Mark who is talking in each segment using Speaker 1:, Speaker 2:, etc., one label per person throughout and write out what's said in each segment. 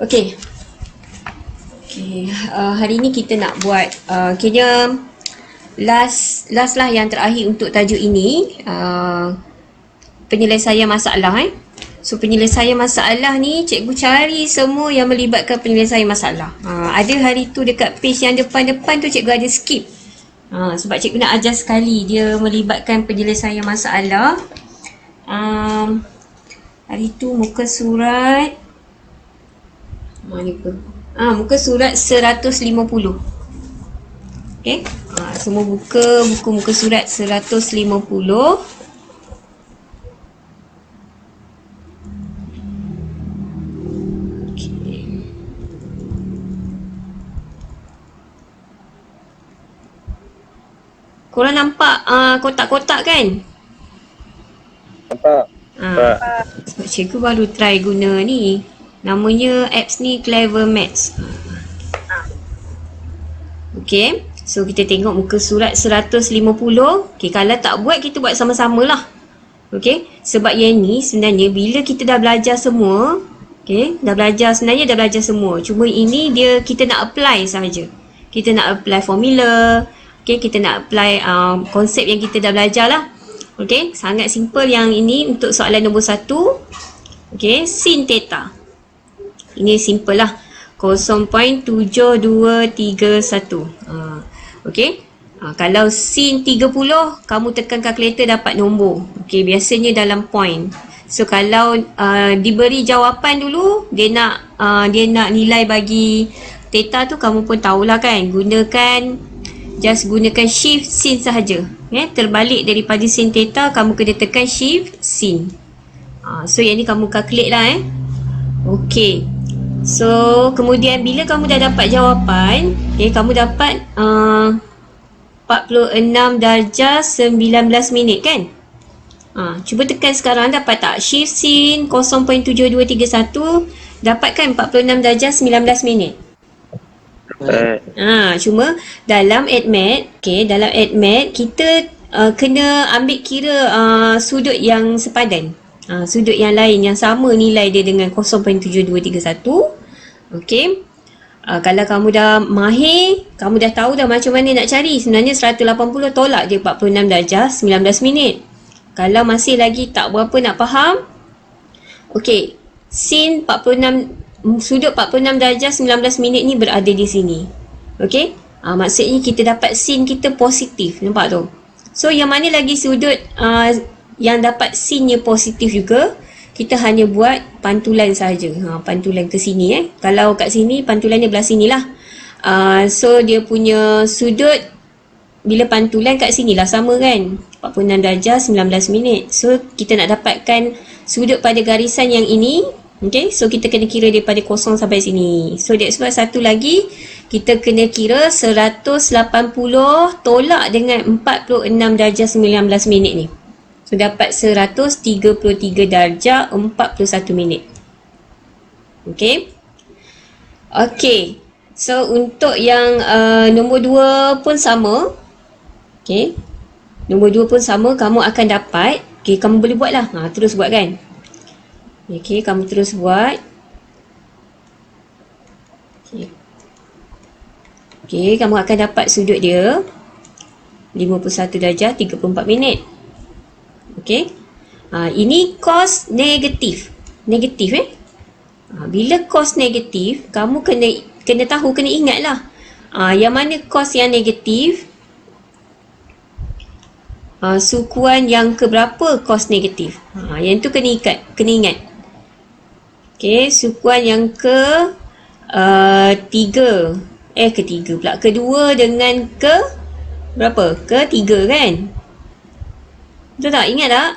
Speaker 1: Okey. Hari ni kita nak buat kira last lah yang terakhir untuk tajuk ini, penyelesaian masalah. So penyelesaian masalah ni cikgu cari semua yang melibatkan penyelesaian masalah. Ada hari tu dekat page yang depan-depan tu cikgu ada skip. Sebab cikgu nak ajar sekali dia melibatkan penyelesaian masalah. Hari tu muka surat muka surat 150. Okey. Semua buka buku muka surat 150. Korang nampak kotak-kotak kan?
Speaker 2: Nampak.
Speaker 1: Sebab cikgu baru try guna ni. Namanya apps ni Clever Maths. Okay. So kita tengok muka surat 150. Okay, kalau tak buat kita buat sama-sama lah. Okay. Sebab yang ni sebenarnya bila kita dah belajar semua. Okay. Sebenarnya dah belajar semua. Cuma ini kita nak apply sahaja. Kita nak apply formula. Okay, kita nak apply konsep yang kita dah belajar lah. Okay, sangat simple yang ini untuk soalan nombor 1. Okay, sin theta. Ini simple lah. 0.7231. Okay. Kalau sin 30, kamu tekan kalkulator dapat nombor. Okay, biasanya dalam point. So kalau diberi jawapan dulu, dia nak nilai bagi theta tu, kamu pun tahulah kan. Gunakan shift sin sahaja. Terbalik daripada sin theta, kamu kena tekan shift sin. So yang ni kamu calculate lah. Okay. So kemudian bila kamu dah dapat jawapan, kamu dapat 46 darjah 19 minit kan? Cuba tekan sekarang, dapat tak? Shift sin 0.7231 dapatkan 46 darjah 19 minit. Cuma dalam ADMAT, dalam ADMAT kita kena ambil kira sudut yang sepadan. Sudut yang lain yang sama nilai dia dengan 0.7231. Okey. Kalau kamu dah mahir, kamu dah tahu dah macam mana nak cari. Sebenarnya 180 tolak je 46 darjah 19 minit. Kalau masih lagi tak berapa nak faham, okey, sin 46, sudut 46 darjah 19 minit ni berada di sini. Okey? Maksudnya kita dapat sin kita positif. Nampak tu? So yang mana lagi sudut yang dapat sinnya positif juga, kita hanya buat pantulan saja. Pantulan ke sini Kalau kat sini pantulannya belah sini lah. So dia punya sudut bila pantulan kat sini lah sama kan? 46 darjah 19 minit. So kita nak dapatkan sudut pada garisan yang ini. Okay, so kita kena kira daripada 0 sampai sini. So that's why satu lagi kita kena kira 180 tolak dengan 46 darjah 19 minit ni. So dapat 133 darjah 41 minit. Okay. Okay. So untuk yang nombor 2 pun sama. Okay. Nombor 2 pun sama, kamu akan dapat. Okay, kamu boleh buat lah. Terus buat kan. Okay, kamu terus buat. Okay, kamu akan dapat sudut dia 51 darjah 34 minit. Okay. Ini cos negatif. Negatif bila cos negatif, kamu kena tahu, kena ingat lah. Yang mana cos yang negatif? Sukuan yang keberapa cos negatif? Yang tu kena ingat. Okay, sukuan yang ketiga pula. Kedua dengan berapa? Ketiga kan? Betul tak? Ingat tak?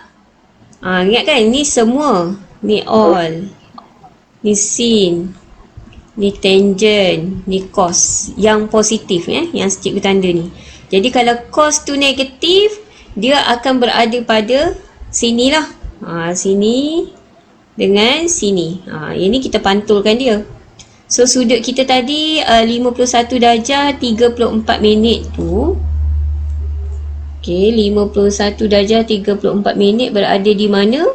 Speaker 1: Ingat kan? Ni semua. Ni all. Ni sin. Ni tangent. Ni cos. Yang positif yang cikgu tanda ni. Jadi kalau cos tu negatif, dia akan berada pada sini lah. Sini dengan sini. Ini kita pantulkan dia. So sudut kita tadi 51 darjah 34 minit tu. Okay, 51 darjah 34 minit berada di mana?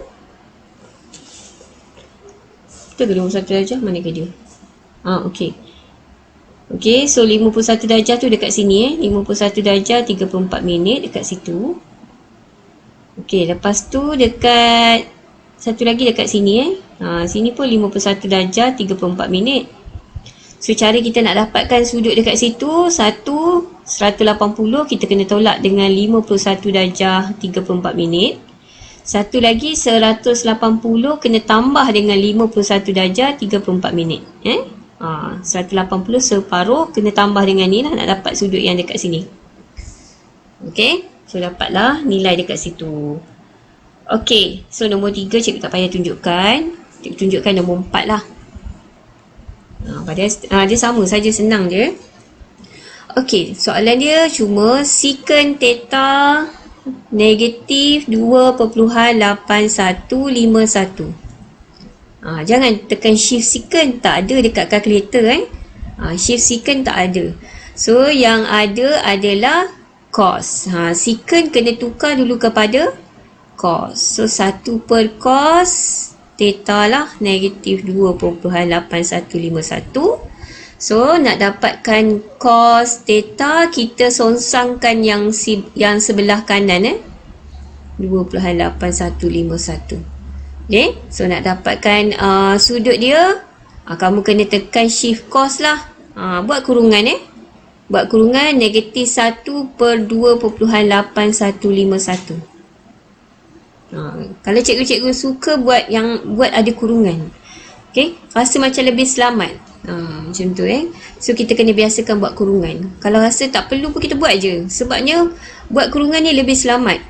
Speaker 1: Kita ke 51 darjah, mana ke dia? Okey. Okey, so 51 darjah tu dekat sini 51 darjah 34 minit dekat situ. Okey, lepas tu dekat satu lagi dekat sini sini pun 51 darjah 34 minit. So cara kita nak dapatkan sudut dekat situ, 180 kita kena tolak dengan 51 darjah 34 minit. Satu lagi 180 kena tambah dengan 51 darjah 34 minit. 180 separuh kena tambah dengan ni lah nak dapat sudut yang dekat sini. Okey, so dapatlah nilai dekat situ. Okey, so nombor 3 cikgu tak payah tunjukkan. Cikgu tunjukkan nombor 4 lah. Dia sama saja, senang je. Okey, soalan dia cuma secant theta negatif 2.8151. Jangan tekan shift secant, tak ada dekat kalkulator shift secant tak ada. So yang ada adalah cos. Secant kena tukar dulu kepada cos. So 1 per cos theta lah negatif 2.8151. So nak dapatkan cos theta, kita songsangkan yang sebelah kanan 2.8151. Okay, so nak dapatkan sudut dia, kamu kena tekan shift cos lah. Buat kurungan buat kurungan negatif 1 per 2.8151. Kalau cikgu-cikgu suka buat ada kurungan, okay, rasa macam lebih selamat. Macam tu So kita kena biasakan buat kurungan. Kalau rasa tak perlu pun kita buat je, sebabnya buat kurungan ni lebih selamat.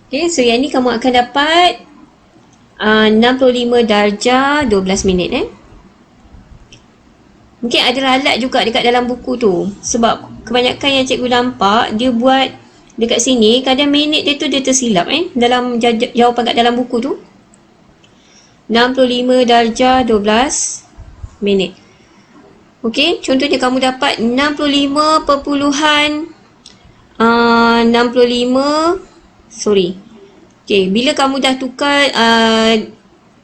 Speaker 1: Okay, so yang ni kamu akan dapat 65 darjah 12 minit Mungkin ada ralat juga dekat dalam buku tu, sebab kebanyakan yang cikgu nampak dia buat dekat sini, kadang minit dia tu dia tersilap dalam jawapan kat dalam buku tu. 65 darjah 12 minit. Okey, contohnya kamu dapat 65 Okey, bila kamu dah tukar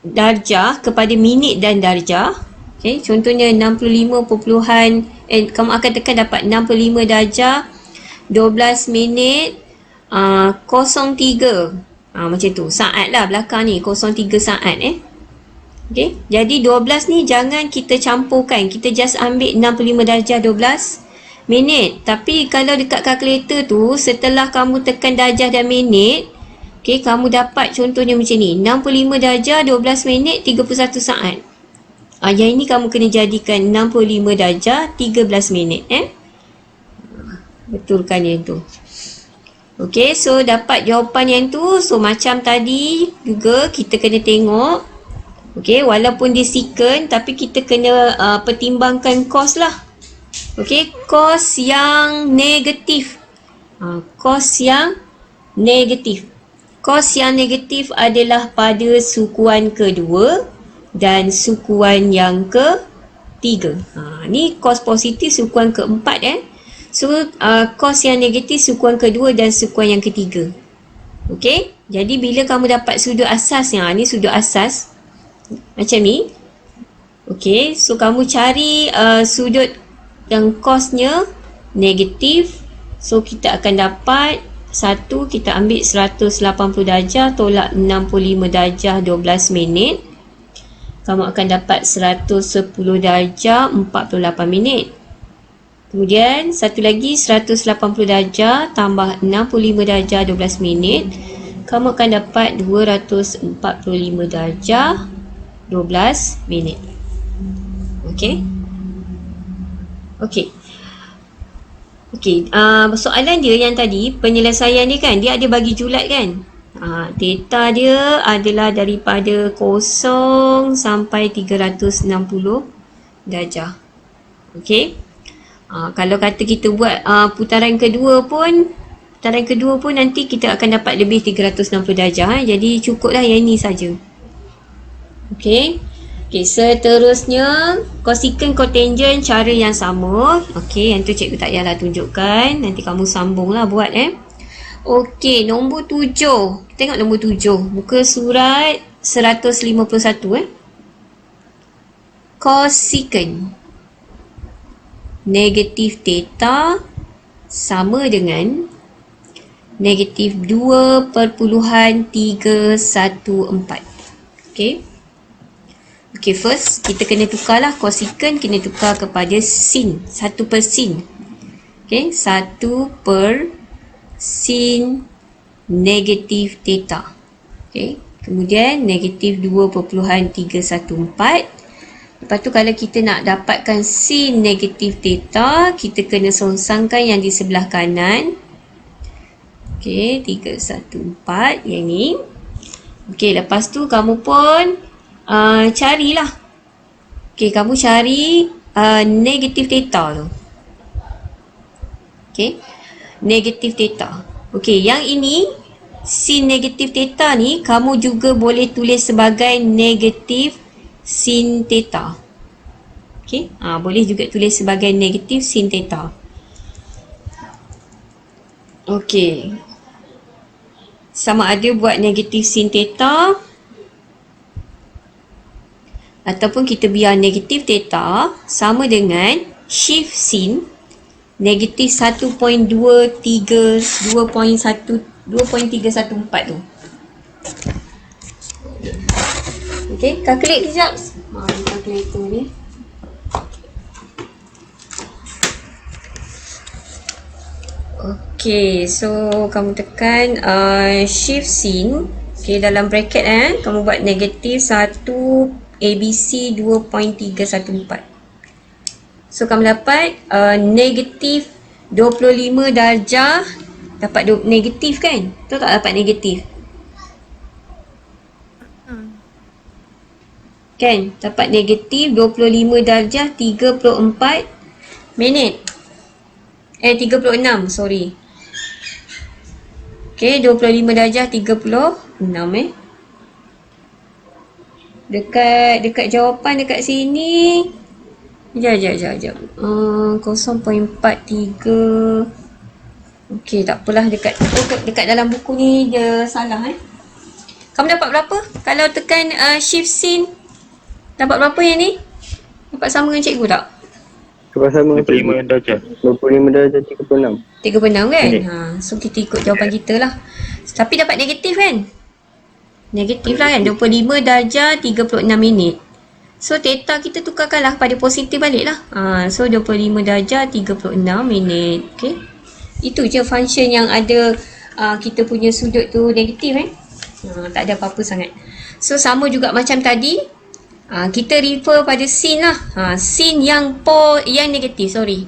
Speaker 1: darjah kepada minit dan darjah, okey, contohnya 65 kamu akan tekan dapat 65 darjah 12 minit 03 macam tu, saat lah belakang ni 03 saat okey, jadi 12 ni jangan kita campurkan, kita just ambil 65 darjah 12 minit. Tapi kalau dekat kalkulator tu, setelah kamu tekan darjah dan minit, okey, kamu dapat contohnya macam ni, 65 darjah 12 minit 31 saat. Yang ini kamu kena jadikan 65 darjah 13 minit betulkan yang tu. Okey, so dapat jawapan yang tu. So macam tadi juga kita kena tengok, okey, walaupun dia secant tapi kita kena pertimbangkan cos lah. Okey, cos yang negatif. Cos yang negatif. Cos yang negatif adalah pada sukuan kedua dan sukuan yang ketiga. Ni cos positif sukuan keempat So cos yang negatif sukuan kedua dan sukuan yang ketiga. Okey, jadi bila kamu dapat sudut asas, ni sudut asas macam ni. Okey, so kamu cari sudut yang cosnya negatif. So kita akan dapat satu, kita ambil 180 darjah tolak 65 darjah 12 minit. Kamu akan dapat 110 darjah 48 minit. Kemudian satu lagi 180 darjah tambah 65 darjah 12 minit. Kamu akan dapat 245 darjah 12 minit. Okey. Okey. Okey, soalan dia yang tadi, penyelesaian dia kan, dia ada bagi julat kan. Theta dia adalah daripada 0 sampai 360 darjah. Okey. Kalau kata kita buat putaran kedua pun nanti kita akan dapat lebih 360 darjah. Jadi cukuplah yang ini saja. Okey. Okey, seterusnya cosecant cotangent cara yang sama. Okey, yang tu cikgu tak payahlah tunjukkan. Nanti kamu sambunglah buat Okey, nombor 7. Tengok nombor 7. Muka surat 151 Cos Cosecant negatif theta sama dengan negatif 2.314. Okay. Okay, first kita kena tukarlah cosecant, kena tukar kepada sin, 1 per sin. Okay, 1 per sin negatif theta. Okay, kemudian negatif 2.314. Lepas tu kalau kita nak dapatkan sin negatif theta, kita kena songsangkan yang di sebelah kanan. Okay, 314 yang ni. Okay, lepas tu kamu pun carilah. Okay, kamu cari negatif theta tu. Okay, negatif theta. Okay, yang ini sin negatif theta ni kamu juga boleh tulis sebagai negatif sin theta. Okay, boleh juga tulis sebagai negatif sin theta. Okay, sama ada buat negatif sin theta ataupun kita biar negatif theta sama dengan shift sin negatif 2.314 tu. Okay, calculate kejap. Mari calculator ni. Okay, so kamu tekan shift sin. Okay, dalam bracket kamu buat negatif 1 ABC 2.314. So kamu dapat negatif 25 darjah. Dapat negatif kan? Tahu tak dapat negatif? Kan? Dapat negatif 25 darjah 34 minit. 36, sorry. Okay, 25 darjah 36 Dekat jawapan dekat sini. Sekejap. 0.43. Okey, tak apalah, dekat dalam buku ni dia salah Kamu dapat berapa? Kalau tekan shift sin, dapat berapa yang ni? Dapat sama dengan cikgu tak?
Speaker 2: Dapat sama dengan 25 darjah. 25 darjah 36.
Speaker 1: 36 kan? So kita ikut jawapan kita lah. Tapi dapat negatif kan? Negatif lah kan, 25 darjah 36 minit. So theta kita tukarkanlah pada positif balik lah. So 25 darjah 36 minit. Okay, itu je function yang ada kita punya sudut tu negatif tak ada apa-apa sangat. So sama juga macam tadi, kita refer pada sin lah. Sin yang negatif, sorry.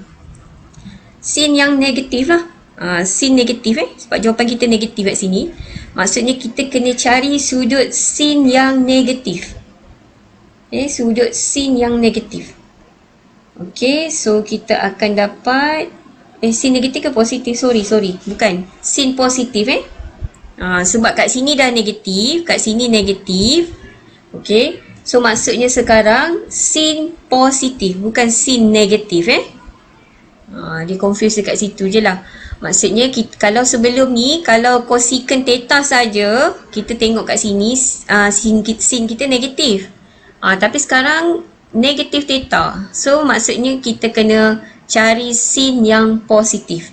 Speaker 1: Sin yang negatif lah. Sin negatif sebab jawapan kita negatif kat sini. Maksudnya kita kena cari sudut sin yang negatif. Sudut sin yang negatif. Okay, so kita akan dapat sin negatif ke positif? Sorry. Bukan. Sin positif sebab kat sini dah negatif, kat sini negatif. Okay, so maksudnya sekarang sin positif, bukan sin negatif dia confuse dekat situ je lah. Maksudnya kalau sebelum ni, kalau cosecant theta saja, kita tengok kat sini sin kita negatif. Tapi sekarang negatif theta. So maksudnya kita kena cari sin yang positif.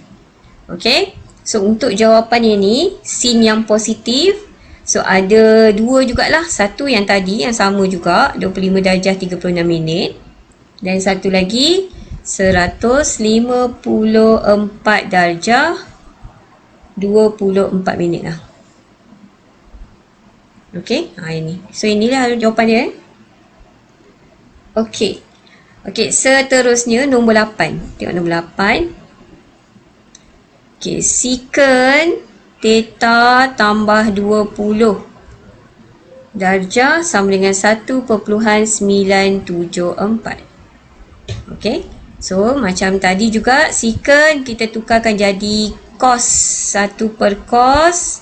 Speaker 1: Okay, so untuk jawapan yang ni, sin yang positif, so ada dua jugalah. Satu yang tadi, yang sama juga, 25 darjah 36 minit. Dan satu lagi 154 darjah 24 minit lah. Okay, ini. So inilah jawapan dia Okay, seterusnya nombor 8. Tengok nombor 8. Okay, secant theta tambah 20 darjah sama dengan 1.974. Okay, so macam tadi juga, secant kita tukarkan jadi cos, 1 per cos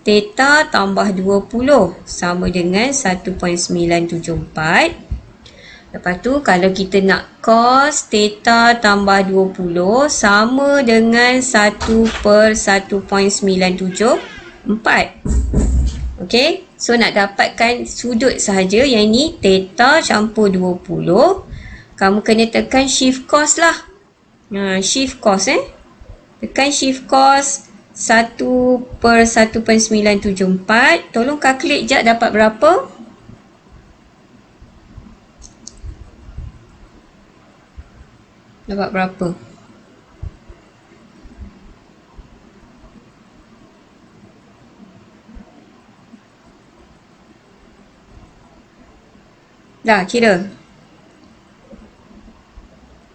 Speaker 1: theta tambah 20 sama dengan 1.974. Lepas tu kalau kita nak cos theta tambah 20 sama dengan 1 per 1.974. Okay, so nak dapatkan sudut sahaja, yang ini theta campur 20 kamu kena tekan shift cos lah. Shift cos tekan shift cos 1/1.974. Tolong calculate jap dapat berapa? Dapat berapa? Dah kira.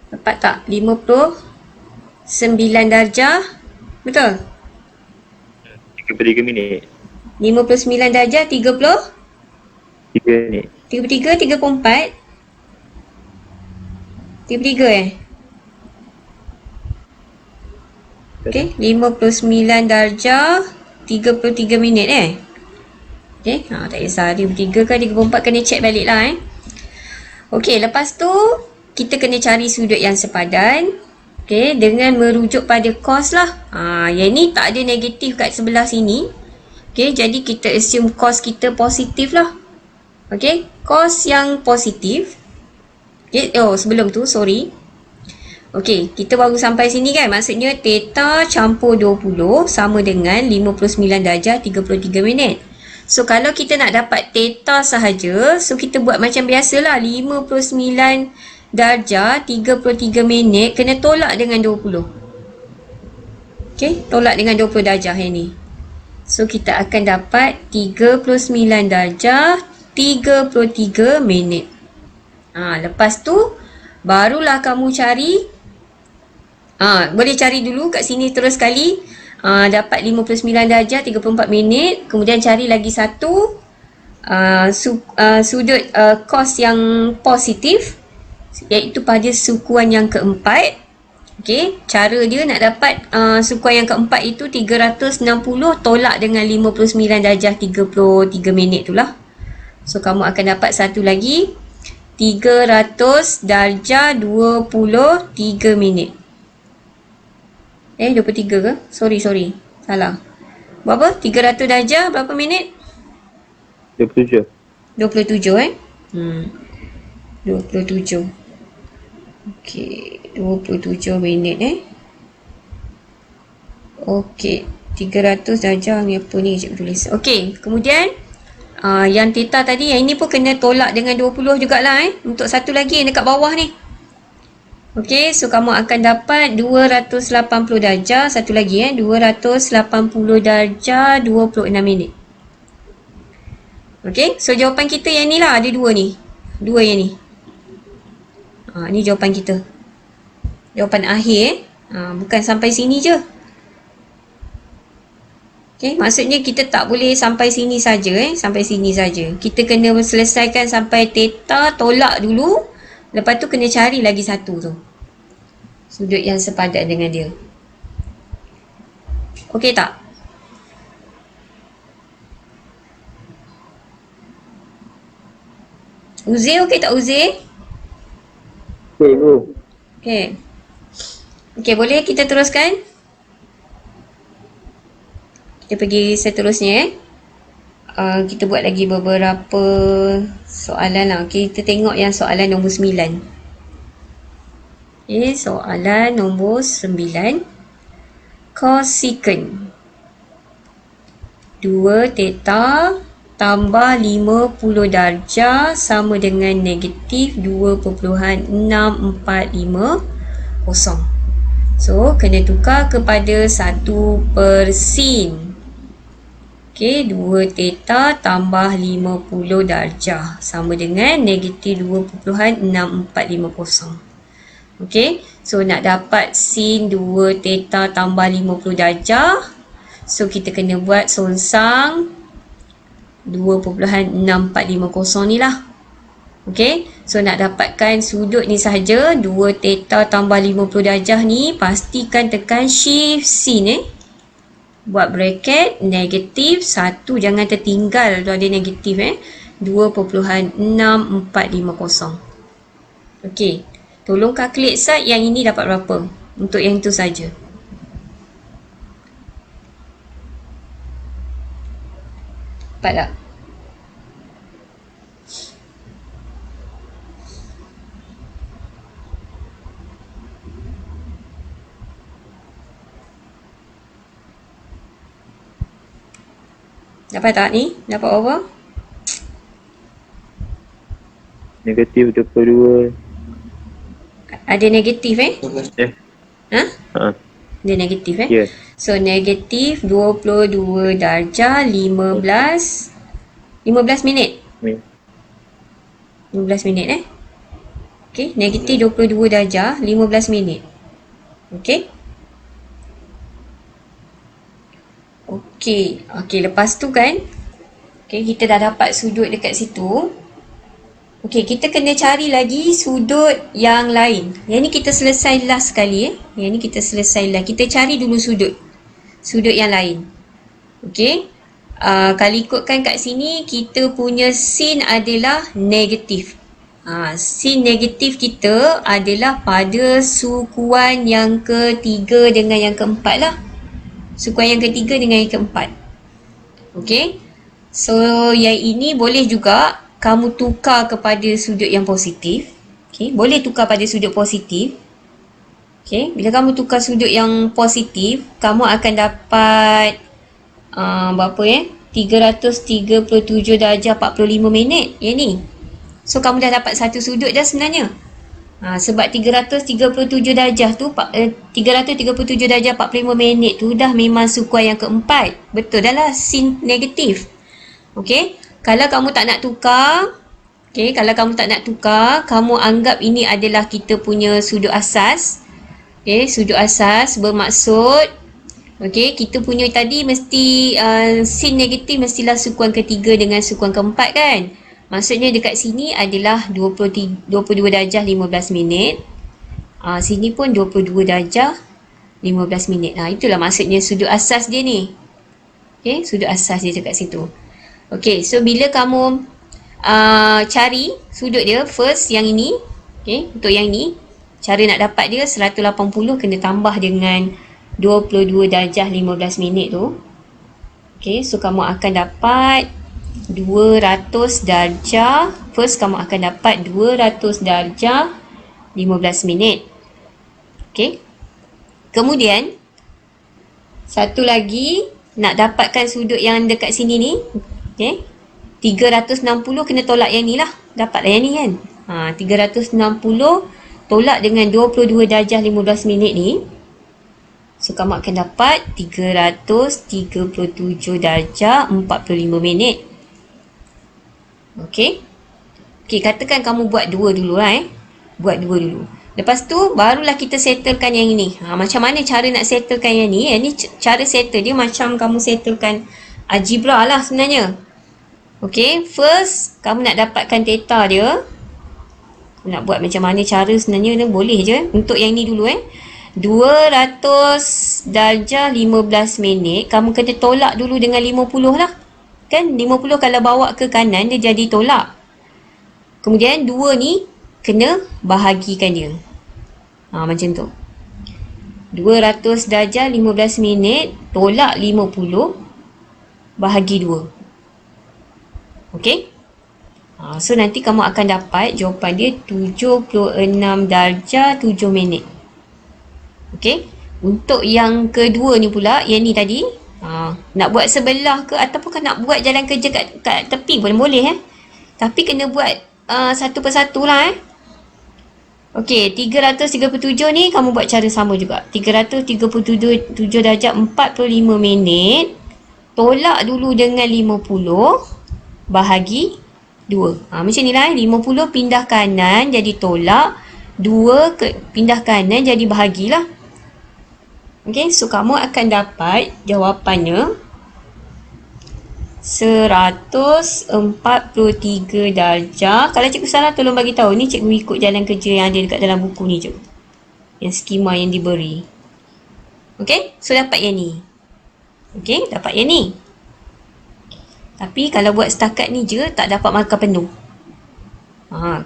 Speaker 1: Dapat tak? 59 darjah. Betul?
Speaker 2: 33 minit.
Speaker 1: 59 darjah
Speaker 2: 3 minit.
Speaker 1: 33, 34. 33 Okey, 59 darjah 33 minit Okey, tak kisah 33 ke 34 kena check balik lah Okey, lepas tu kita kena cari sudut yang sepadan. Okey, dengan merujuk pada cos lah. Yang ni tak ada negatif kat sebelah sini. Okey, jadi kita assume cos kita positif lah. Okey, cos yang positif. Okey, sebelum tu sorry. Okey, kita baru sampai sini kan. Maksudnya theta campur 20 sama dengan 59 darjah 33 minit. So, kalau kita nak dapat theta sahaja, so kita buat macam biasalah. 59 darjah 33 minit kena tolak dengan 20. Okey, tolak dengan 20 darjah yang ni. So, kita akan dapat 39 darjah 33 minit. Lepas tu, barulah kamu cari. Boleh cari dulu kat sini terus sekali. Dapat 59 darjah 34 minit. Kemudian cari lagi satu sudut cos yang positif, iaitu pada sukuan yang keempat. Okey, cara dia nak dapat sukuan yang keempat itu 360 tolak dengan 59 darjah 33 minit tu lah. So, kamu akan dapat satu lagi 300 darjah 23 minit. 23 ke? Sorry. Salah. Berapa? 300 darjah berapa minit?
Speaker 2: 27.
Speaker 1: 27 27. Okey, 27 minit Okey, 300 darjah ni apa ni? Cikgu tulis. Okey, kemudian yang theta tadi, yang ini pun kena tolak dengan 20 jugalah untuk satu lagi yang dekat bawah ni. Okey, so kamu akan dapat 280 darjah, satu lagi 280 darjah 26 minit. Okey, so jawapan kita yang ni lah, ada dua ni. Dua yang ni. Ni jawapan kita. Jawapan akhir bukan sampai sini je. Okey, maksudnya kita tak boleh sampai sini saja sampai sini saja. Kita kena selesaikan sampai theta, tolak dulu. Lepas tu kena cari lagi satu tu. Sudut yang sepadan dengan dia. Okey tak? Uzi okey tak Uzi?
Speaker 2: Okey, go.
Speaker 1: Okey. Okey, boleh kita teruskan? Kita pergi seterusnya kita buat lagi beberapa soalan lah. Kita tengok yang soalan nombor 9. Okey, soalan nombor 9. Cosecant 2 theta tambah 50 darjah sama dengan negatif 2.645. So, kena tukar kepada 1/sin. Okey, 2 theta tambah 50 darjah sama dengan negatif 2.6450. Okey, so nak dapat sin 2 theta tambah 50 darjah. So, kita kena buat songsang 2.6450 ni lah. Okey, so nak dapatkan sudut ni sahaja 2 theta tambah 50 darjah ni, pastikan tekan shift sin buat bracket negatif 1, jangan tertinggal tu ada negatif 2.6450. Okey, tolong calculate side yang ini dapat berapa untuk yang itu saja. Dapat tak? Dapat tak ni? Dapat apa?
Speaker 2: Negatif 22.
Speaker 1: Ada negatif Ha?
Speaker 2: Ha.
Speaker 1: Dia negatif
Speaker 2: Ya.
Speaker 1: So negatif 22 darjah 15 minit.
Speaker 2: Ni.
Speaker 1: 15 minit Okey, negatif 22 darjah 15 minit. Okey. Okey, lepas tu kan, okey, kita dah dapat sudut dekat situ. Okey, kita kena cari lagi sudut yang lain. Yang ni kita selesai last sekali Yang ni kita selesai last. Kita cari dulu sudut yang lain. Okey. Kalau ikutkan kat sini, kita punya sin adalah negatif. Sin negatif kita adalah pada sukuan yang ketiga dengan yang keempat lah. Sukuan yang ketiga dengan yang keempat. Okey. So, yang ini boleh juga kamu tukar kepada sudut yang positif. Okey, boleh tukar pada sudut positif. Okey, bila kamu tukar sudut yang positif, kamu akan dapat berapa 337 darjah 45 minit yang ni. So, kamu dah dapat satu sudut dah sebenarnya. Sebab 337 darjah tu 337 darjah 45 minit tu dah memang sukuan yang keempat. Betul dah lah, sin negatif. Okey, kalau kamu tak nak tukar, kamu anggap ini adalah kita punya sudut asas. Okey, sudut asas bermaksud kita punya tadi mesti sin negatif mestilah sukuan ketiga dengan sukuan keempat kan. Maksudnya dekat sini adalah 22 darjah 15 minit. Sini pun 22 darjah 15 minit. Itulah maksudnya sudut asas dia ni. Okey, sudut asas dia dekat situ. Okey, so bila kamu cari sudut dia, first yang ini. Okey, untuk yang ni, cara nak dapat dia 180 kena tambah dengan 22 darjah 15 minit tu. Okey, so kamu akan dapat 200 darjah. First kamu akan dapat 200 darjah 15 minit. Okey. Kemudian satu lagi nak dapatkan sudut yang dekat sini ni. Okey. 360 kena tolak yang ni lah. Dapatlah yang ni kan. 360 tolak dengan 22 darjah 15 minit ni. So, kamu akan dapat 337 darjah 45 minit. Okey. Okey, katakan kamu buat dua dulu lah Buat dua dulu. Lepas tu, barulah kita settlekan yang ini. Macam mana cara nak settlekan yang ni? Yang ni cara settle dia macam kamu settlekan algebra lah sebenarnya. Okey, first kamu nak dapatkan theta dia. Nak buat macam mana cara sebenarnya dia boleh je. Untuk yang ni dulu 200 darjah 15 minit. Kamu kena tolak dulu dengan 50 lah. Kan 50 kalau bawa ke kanan dia jadi tolak. Kemudian 2 ni kena bahagikan dia. Macam tu. 200 darjah 15 minit tolak 50 bahagi 2. Okey? So nanti kamu akan dapat jawapan dia 76 darjah 7 minit. Okey? Untuk yang kedua ni pula, yang ni tadi, nak buat sebelah ke ataupun nak buat jalan kerja kat tepi pun boleh Tapi kena buat satu persatu lah Okey, 337 ni kamu buat cara sama juga. 337 darjah 45 minit tolak dulu dengan 50 bahagi 2. Macam ni lah 50 pindah kanan jadi tolak, 2 pindah kanan jadi bahagilah. Okey, so kamu akan dapat jawapannya 143 darjah. Kalau cikgu salah tolong bagi tahu. Ni cikgu ikut jalan kerja yang ada dekat dalam buku ni je. Yang skema yang diberi. Okey, so dapat yang ni. Okey, dapat yang ni. Tapi kalau buat setakat ni je tak dapat markah penuh.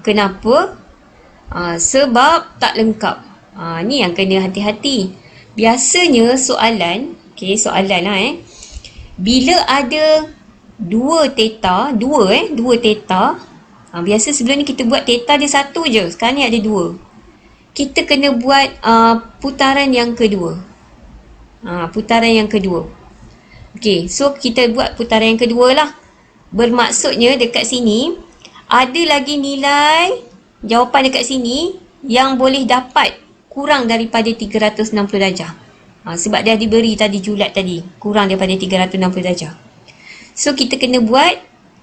Speaker 1: Kenapa? Sebab tak lengkap. Ni yang kena hati-hati. Biasanya soalan, soalan lah bila ada dua theta, biasa sebelum ni kita buat theta dia satu je. Sekarang ni ada 2. Kita kena buat putaran yang kedua. Okey, so kita buat putaran yang kedua lah. Bermaksudnya dekat sini ada lagi nilai jawapan dekat sini yang boleh dapat kurang daripada 360 darjah. Sebab dia diberi tadi julat tadi, kurang daripada 360 darjah. So kita kena buat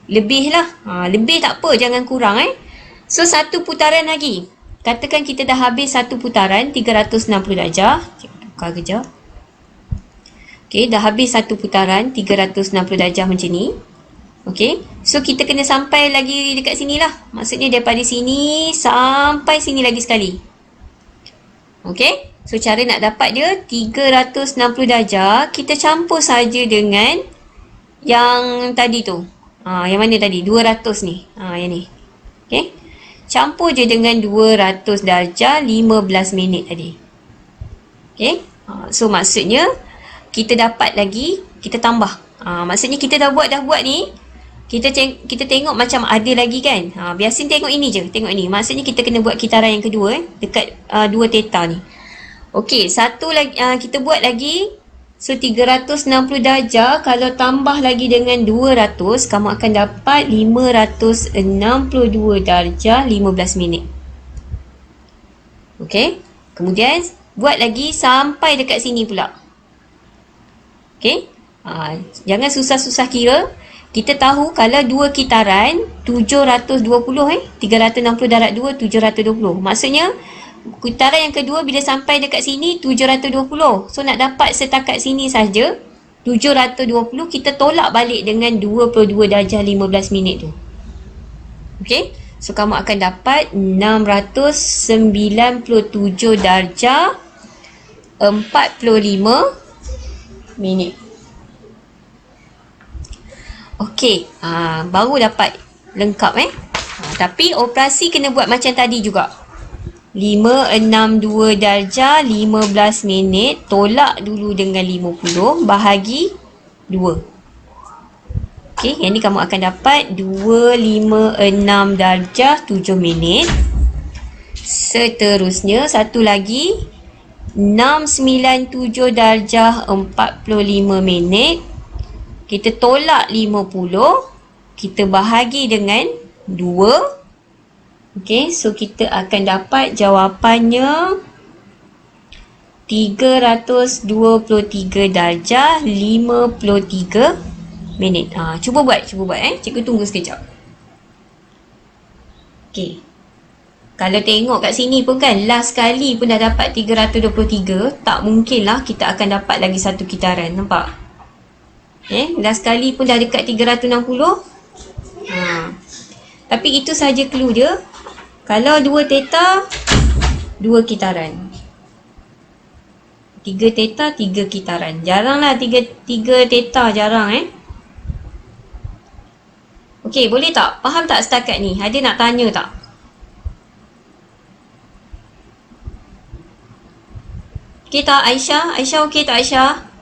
Speaker 1: lebih lah. Lebih tak apa, jangan kurang So satu putaran lagi. Katakan kita dah habis satu putaran 360 darjah. Cikgu tukar kejap. Okay, dah habis satu putaran 360 darjah macam ni. Okay, so kita kena sampai lagi dekat sini lah. Maksudnya daripada sini sampai sini lagi sekali. Okay, so cara nak dapat dia 360 darjah, kita campur saja dengan yang tadi tu. Yang mana tadi? 200 ni. Yang ni. Okay, campur je dengan 200 darjah 15 minit tadi. Okay, so maksudnya kita dapat lagi, kita tambah. Maksudnya kita dah buat ni. Kita tengok macam ada lagi kan. Biasa tengok ini je. Tengok ini. Maksudnya kita kena buat kitaran yang kedua dekat 2 theta ni. Okey, satu lagi kita buat lagi. So 360 darjah kalau tambah lagi dengan 200, kamu akan dapat 562 darjah 15 minit. Okey. Kemudian buat lagi sampai dekat sini pula. Okey. Jangan susah-susah kira. Kita tahu kalau 2 kitaran 720 360 darab 2 720. Maksudnya kitaran yang kedua bila sampai dekat sini 720. So nak dapat setakat sini saja 720, kita tolak balik dengan 22 darjah 15 minit tu. Okey. So kamu akan dapat 697 darjah 45 minit. Okey, baru dapat lengkap tapi operasi kena buat macam tadi juga. 562 darjah 15 minit tolak dulu dengan 50 bahagi 2. Okey, yang ni kamu akan dapat 256 darjah 7 minit. Seterusnya satu lagi 697 darjah 45 minit. Kita tolak 50, kita bahagi dengan 2. Okey, so kita akan dapat jawapannya 323 darjah 53 minit. Cuba buat Cikgu tunggu sekejap. Okey. Kalau tengok kat sini pun kan, last kali pun dah dapat 323, tak mungkinlah kita akan dapat lagi satu kitaran, nampak? Last kali pun dah dekat 360. Tapi itu saja clue dia. Kalau 2 theta, 2 kitaran. 3 theta, 3 kitaran. Jaranglah 3 theta, jarang Okey, boleh tak? Faham tak setakat ni? Ada nak tanya tak? Okey tak Aisyah? Aisyah okey tak Aisyah?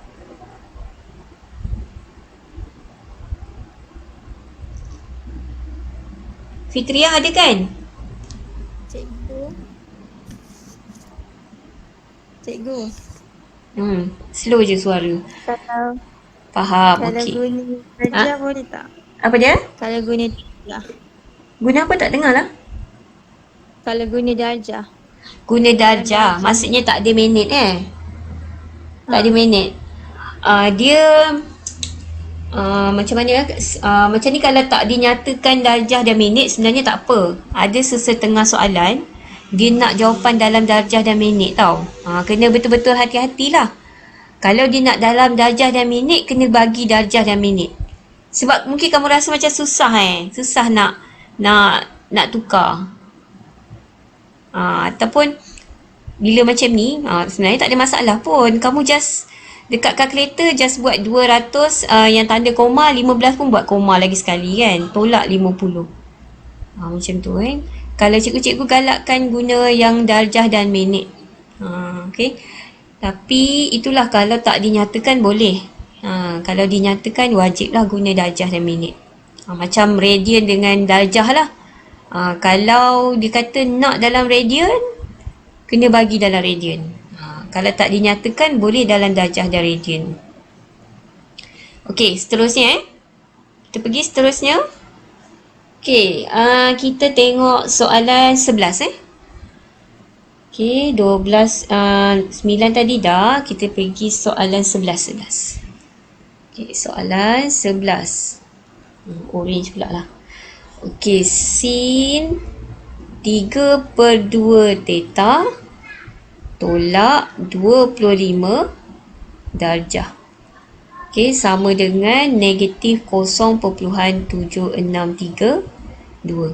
Speaker 1: Fitriah ada kan?
Speaker 3: Cikgu.
Speaker 1: Slow je suara.
Speaker 3: Kalau
Speaker 1: Faham, okey.
Speaker 3: guna darjah boleh tak?
Speaker 1: Apa dia?
Speaker 3: Kalau guna darjah.
Speaker 1: Guna apa tak dengar lah?
Speaker 3: Kalau guna darjah.
Speaker 1: Guna darjah. Maksudnya tak ada minit Tak ada minit. Dia macam mana macam ni, kalau tak dinyatakan darjah dan minit sebenarnya tak apa. Ada sesetengah soalan dia nak jawapan dalam darjah dan minit tau. Kena betul-betul hati-hatilah. Kalau dia nak dalam darjah dan minit, kena bagi darjah dan minit. Sebab mungkin kamu rasa macam susah susah nak tukar. Ataupun bila macam ni sebenarnya tak ada masalah pun. Kamu just dekat kalkulator just buat 200 yang tanda koma, 15 pun buat koma lagi sekali kan. Tolak 50. Macam tu Kalau cikgu-cikgu galakkan guna yang darjah dan minit. Okey. Tapi itulah kalau tak dinyatakan boleh. Kalau dinyatakan wajiblah guna darjah dan minit. Macam radian dengan darjah lah. Kalau dia kata nak dalam radian, kena bagi dalam radian. Kalau tak dinyatakan boleh dalam darjah dan radian. Okey, seterusnya kita pergi seterusnya. Okey, kita tengok soalan 11 Okey, 12, 9 tadi dah. Kita pergi soalan 11. Okey, soalan 11. Orange pula lah. Okey, sin 3/2 theta tolak 25 darjah. Okey, sama dengan negatif 0.7632.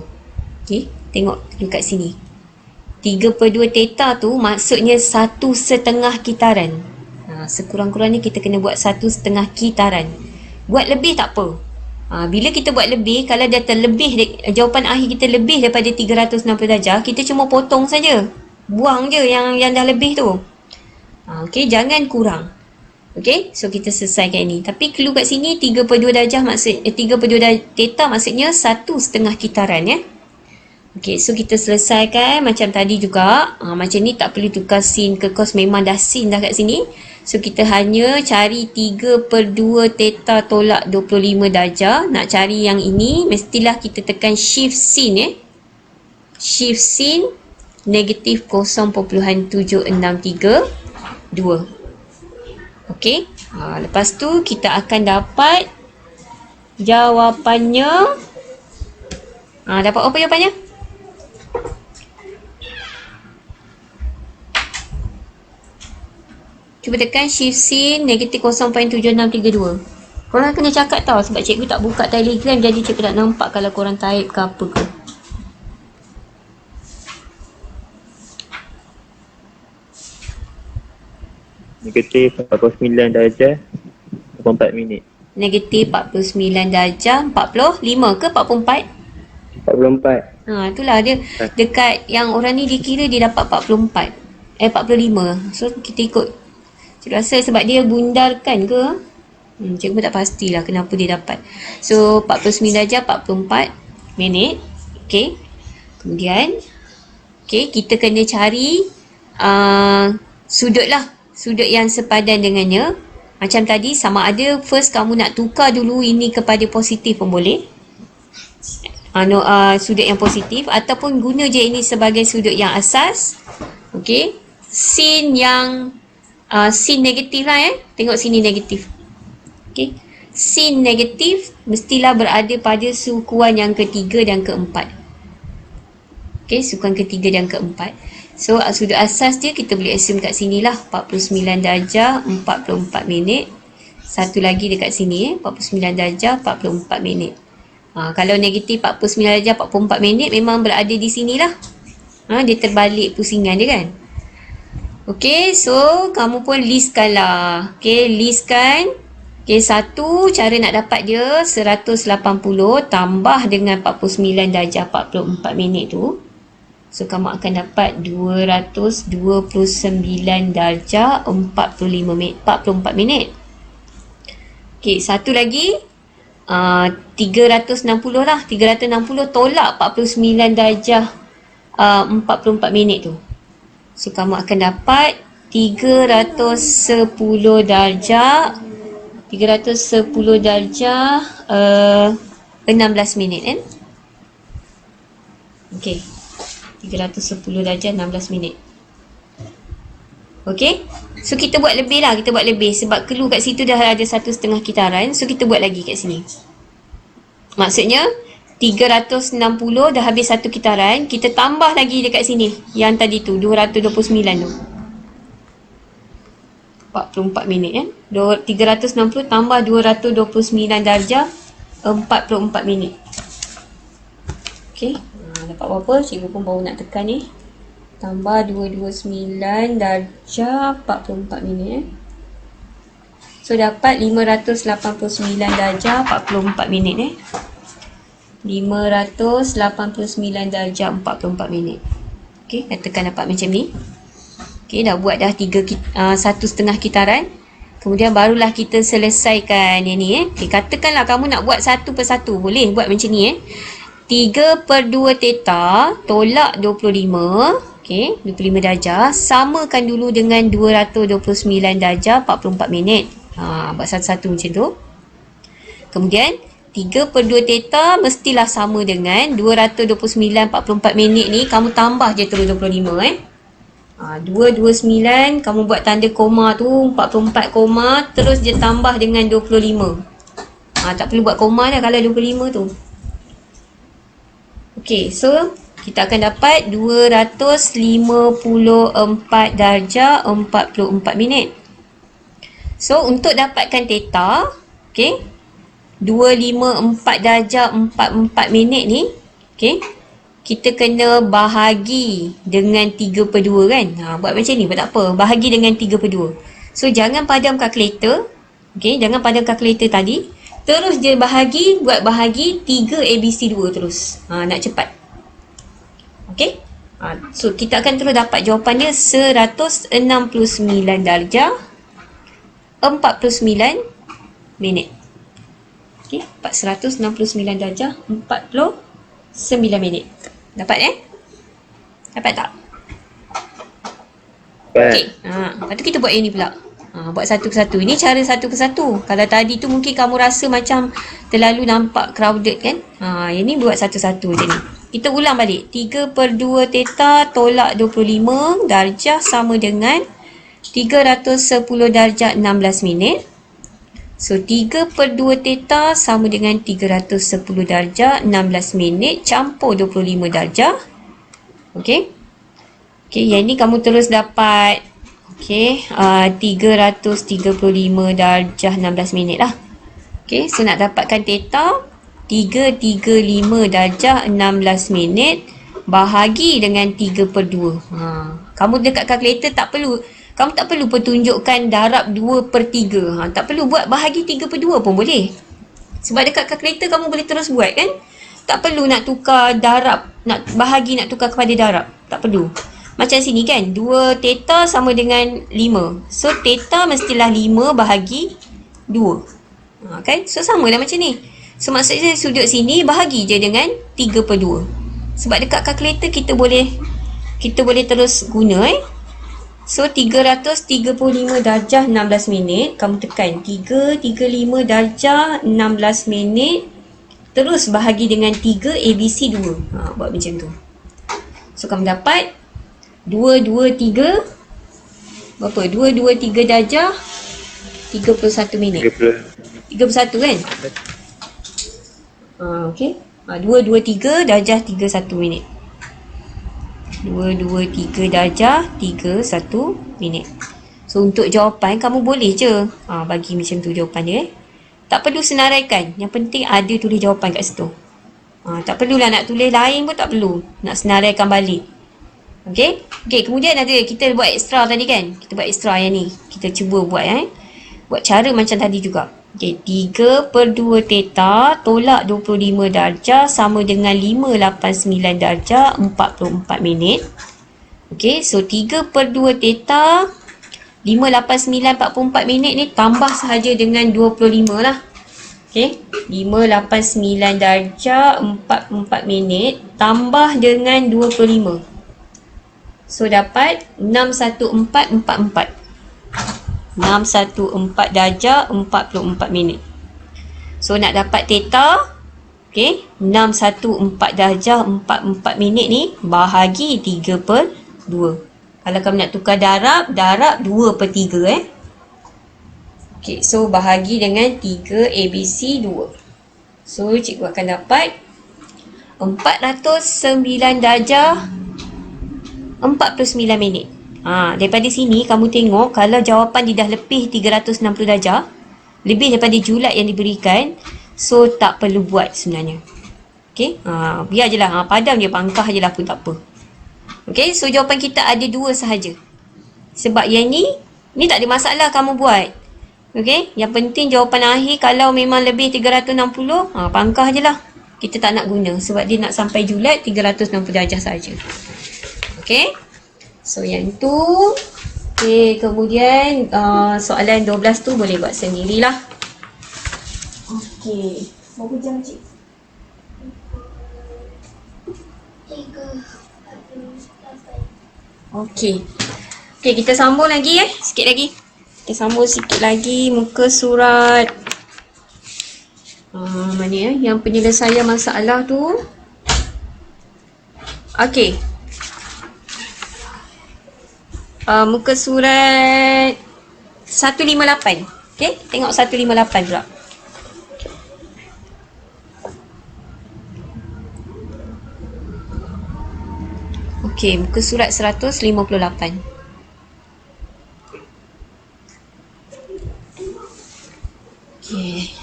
Speaker 1: Okey, tengok dulu kat sini. 3/2 theta tu maksudnya 1/2 kitaran. Sekurang-kurangnya kita kena buat 1/2 kitaran. Buat lebih tak apa. Bila kita buat lebih, kalau dia terlebih, jawapan akhir kita lebih daripada 360 darjah, kita cuma potong saja. Buang je yang dah lebih tu. Okey, jangan kurang. Okey, so kita selesaikan ini. Tapi clue kat sini 3/2 darjah 3/2 theta maksudnya 1/2 kitaran ya. Okey, so kita selesaikan macam tadi juga. Macam ni tak perlu tukar sin ke cos, memang dah sin dah kat sini. So kita hanya cari 3/2 theta tolak 25 darjah. Nak cari yang ini, mestilah kita tekan shift sin Shift sin negatif 0.7632. Okey, lepas tu kita akan dapat jawapannya. Dapat apa jawapannya? Cuba tekan shift sin negatif 0.7632. Korang kena cakap tau, sebab cikgu tak buka Telegram, jadi cikgu tak nampak kalau korang type ke apa ke.
Speaker 2: Negatif 49 darjah 44 minit.
Speaker 1: Negatif 49 darjah 45 ke 44?
Speaker 2: 44.
Speaker 1: Itulah dia. Dekat yang orang ni dia kira dia dapat 44. 45. So kita ikut. Cikgu rasa sebab dia bundarkan ke? Cikgu tak pastilah kenapa dia dapat. So 49 darjah 44 minit. Okey. Kemudian kita kena cari sudut lah. Sudut yang sepadan dengannya. Macam tadi, sama ada first kamu nak tukar dulu ini kepada positif pun boleh. Sudut yang positif, ataupun guna je ini sebagai sudut yang asas. Okey. Sin yang sin negatif lah Tengok sini negatif. Okey. Sin negatif mestilah berada pada sukuan yang ketiga dan keempat. Okey, sukuan ketiga dan keempat. So sudut asas dia kita boleh assume kat sini lah, 49 darjah 44 minit. Satu lagi dekat sini 49 darjah 44 minit. Kalau negatif 49 darjah 44 minit memang berada di sini lah. Dia terbalik pusingan dia kan. Okey, so kamu pun listkan lah. Okey, listkan. Okey, satu cara nak dapat dia 180 tambah dengan 49 darjah 44 minit tu. So kamu akan dapat 229 darjah 44 minit. Okey, satu lagi 360 lah. 360 tolak 49 darjah 44 minit tu. So kamu akan dapat 310 darjah 16 minit kan. Okey, 310 darjah 16 minit. Okey, so kita buat lebih lah. Kita buat lebih sebab clue kat situ dah ada 1/2 kitaran. So kita buat lagi kat sini. Maksudnya 360 dah habis 1 kitaran. Kita tambah lagi dekat sini yang tadi tu 229 tu 44 minit kan. 360 tambah 229 darjah 44 minit. Okey, dapat berapa? Cikgu pun baru nak tekan ni. Tambah 229 darjah 44 minit So dapat 589 darjah 44 minit 589 darjah 44 minit. Okey, katakan dapat macam ni. Okey, dah buat dah 1/2 kitaran. Kemudian barulah kita selesaikan yang ni Okey, katakanlah kamu nak buat satu persatu. Boleh buat macam ni 3/2 theta tolak 25. Okey, 25 darjah. Samakan dulu dengan 229 darjah 44 minit. Buat satu-satu macam tu. Kemudian 3 per 2 theta mestilah sama dengan 229.44 minit ni kamu tambah je terus 25 229 kamu buat tanda koma tu 44 koma terus je tambah dengan 25. Tak perlu buat koma dah kalau 25 tu. Okey, so kita akan dapat 254 darjah 44 minit. So untuk dapatkan theta, okey, 254 darjah 44 minit ni, okey, kita kena bahagi dengan 3 per 2 kan. Buat macam ni pun tak apa. Bahagi dengan 3 per 2. So, jangan padam kalkulator. Okay, jangan padam kalkulator tadi. Terus je bahagi, buat bahagi 3 ABC 2 terus. Nak cepat. Okay. So, kita akan terus dapat jawapannya 169 darjah 49 minit. Okay, 169 darjah 49 minit. Dapat Dapat tak? Okey. Lepas tu kita buat yang ni pula. Buat satu persatu. Ini cara satu persatu. Kalau tadi tu mungkin kamu rasa macam terlalu nampak crowded kan? Yang ni buat satu-satu je ni. Kita ulang balik. 3 per 2 theta tolak 25 darjah sama dengan 310 darjah 16 minit. So, 3 per 2 theta sama dengan 310 darjah 16 minit campur 25 darjah. Okey. Okey, yang ni kamu terus dapat okey, 335 darjah 16 minit lah. Okey, so nak dapatkan theta 335 darjah 16 minit bahagi dengan 3 per 2. Kamu dekat kalkulator kamu tak perlu pertunjukkan darab 2 per 3. Tak perlu buat bahagi 3 per 2 pun boleh. Sebab dekat kalkulator kamu boleh terus buat kan. Tak perlu nak tukar darab, nak bahagi nak tukar kepada darab. Tak perlu. Macam sini kan, 2 theta sama dengan 5. So, theta mestilah 5 bahagi 2. Kan? So, sama lah macam ni. So, maksudnya sudut sini bahagi je dengan 3 per 2. Sebab dekat kalkulator kita boleh terus guna So, 335 darjah 16 minit. Kamu tekan 335 darjah 16 minit. Terus bahagi dengan 3 ABC 2. Buat macam tu. So, kamu dapat 223. Berapa? 223 darjah 31 minit. 31 kan? Okey. 223 darjah 31 minit. 223 darjah 31 minit. So, untuk jawapan kamu boleh je bagi macam tu jawapan dia. Tak perlu senaraikan. Yang penting ada tulis jawapan kat situ. Tak perlulah nak tulis lain pun tak perlu. Nak senaraikan balik. Okey? Okey, kemudian ada kita buat ekstra tadi kan? Kita buat ekstra yang ni. Kita cuba buat buat cara macam tadi juga. Okey, 3 per 2 theta tolak 25 darjah sama dengan 589 darjah 44 minit. Okey, so 3 per 2 theta 589 44 minit ni tambah sahaja dengan 25 lah. Okey, 589 darjah 44 minit tambah dengan 25. So, dapat 61444. 614 darjah 44 minit. So, nak dapat theta, okay, 614 darjah 44 minit ni bahagi 3 per 2. Kalau kamu nak tukar darab 2 per 3 Okay, so bahagi dengan 3 ABC 2. So, cikgu akan dapat 409 darjah 49 minit. Daripada sini kamu tengok kalau jawapan dia dah lebih 360 darjah, lebih daripada julat yang diberikan, so tak perlu buat sebenarnya. Okey, biar je lah, padam je, pangkah je lah pun tak apa. Okey, so jawapan kita ada 2 sahaja. Sebab yang ni tak ada masalah kamu buat. Okey, yang penting jawapan akhir kalau memang lebih 360, pangkah je lah. Kita tak nak guna sebab dia nak sampai julat 360 darjah saja. Okey. So, yang tu. Okay, kemudian soalan 12 tu boleh buat sendirilah. Okay. Berapa jam, Cik? 3. Okay. Okay, kita sambung lagi sikit lagi. Kita sambung sikit lagi muka surat Mana ya? Yang penyelesaian masalah tu. Okey. Muka surat 158. Okey, tengok 158 pula. Okey, muka surat 158. Okey.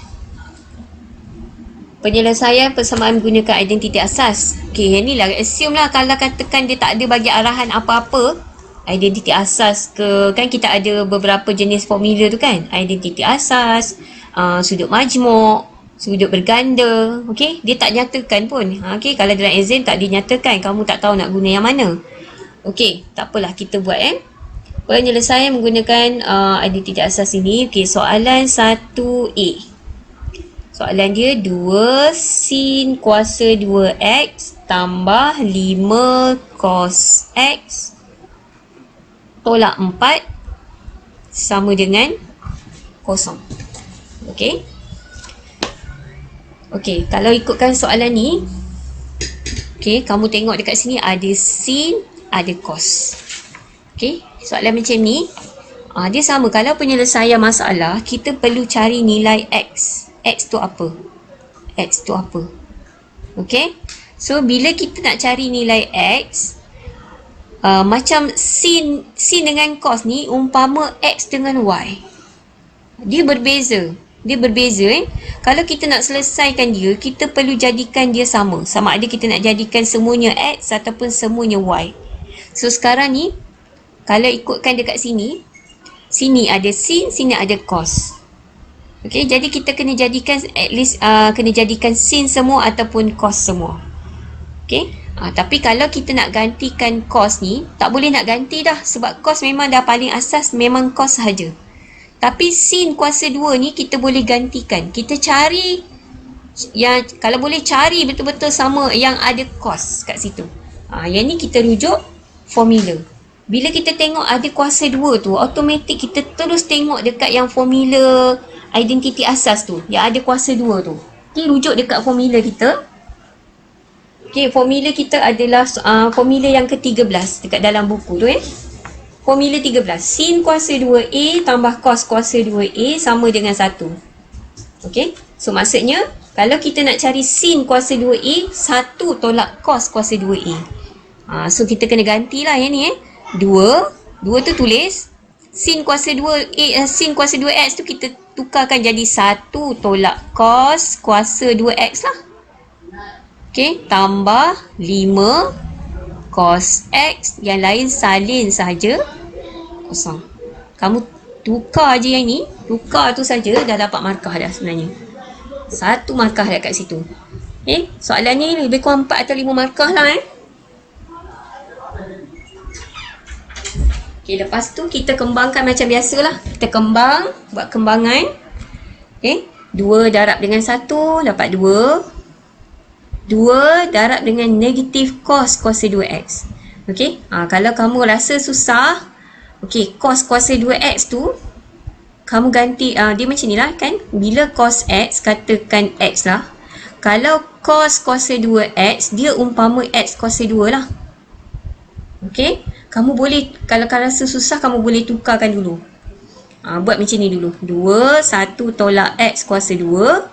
Speaker 1: Penyelesaian persamaan menggunakan identiti asas. Okey, yang ni lah. Assume lah kalau katakan dia tak ada bagi arahan apa-apa. Identiti asas ke, kan kita ada beberapa jenis formula tu kan. Identiti asas, sudut majmuk, sudut berganda. Okey, dia tak nyatakan pun. Okey, kalau dalam exam tak dinyatakan, kamu tak tahu nak guna yang mana. Okey, tak apalah, kita buat penyelesaian menggunakan identiti asas ini. Okey, soalan 1A. Soalan dia 2 sin kuasa 2x tambah 5 cos x tolak 4 sama dengan kosong. Okey. Okey, kalau ikutkan soalan ni, okey, kamu tengok dekat sini ada sin, ada cos. Okey, soalan macam ni, dia sama. Kalau penyelesaian masalah, kita perlu cari nilai x. X tu apa? X tu apa? Okey. So, bila kita nak cari nilai X, macam sin dengan cos ni, umpama X dengan Y. Dia berbeza. Kalau kita nak selesaikan dia, kita perlu jadikan dia sama. Sama ada kita nak jadikan semuanya X ataupun semuanya Y. So, sekarang ni, kalau ikutkan dekat sini, sini ada sin, sini ada cos. Okey, jadi kita kena jadikan at least kena jadikan sin semua ataupun cos semua. Okey. Tapi kalau kita nak gantikan cos ni, tak boleh nak ganti dah sebab cos memang dah paling asas, memang cos sahaja. Tapi sin kuasa 2 ni kita boleh gantikan. Kita cari yang kalau boleh cari betul-betul sama yang ada cos kat situ. Yang ni kita rujuk formula. Bila kita tengok ada kuasa 2 tu, automatik kita terus tengok dekat yang formula identiti asas tu, yang ada kuasa 2 tu. Okey, rujuk dekat formula kita. Okey, formula kita adalah formula yang ke-13 dekat dalam buku tu Formula 13. Sin kuasa 2A tambah cos kuasa 2A sama dengan 1. Okey, so maksudnya kalau kita nak cari sin kuasa 2A, 1 tolak cos kuasa 2A. So kita kena gantilah yang ni 2 tu tulis sin kuasa 2A, sin kuasa 2x tu kita tukarkan jadi 1 tolak cos kuasa 2x lah. Okey, tambah 5 cos x, yang lain salin saja kosong. Kamu tukar je yang ni, tukar tu saja dah dapat markah dah sebenarnya. 1 markah dah kat situ. Okey, soalan ni lebih kurang 4 atau 5 markah lah Okey, lepas tu kita kembangkan macam biasalah. Kita kembang, buat kembangan. Okey, 2 darab dengan 1 dapat 2. 2 darab dengan negatif cos kuasa 2x. Okey, kalau kamu rasa susah, okey, cos kuasa 2x tu, kamu ganti, dia macam ni lah kan. Bila cos x, katakan x lah. Kalau cos kuasa 2x, dia umpama x kuasa 2 lah. Okey, kamu boleh, kalau rasa susah, kamu boleh tukarkan dulu. Buat macam ni dulu. 2, 1 tolak x kuasa 2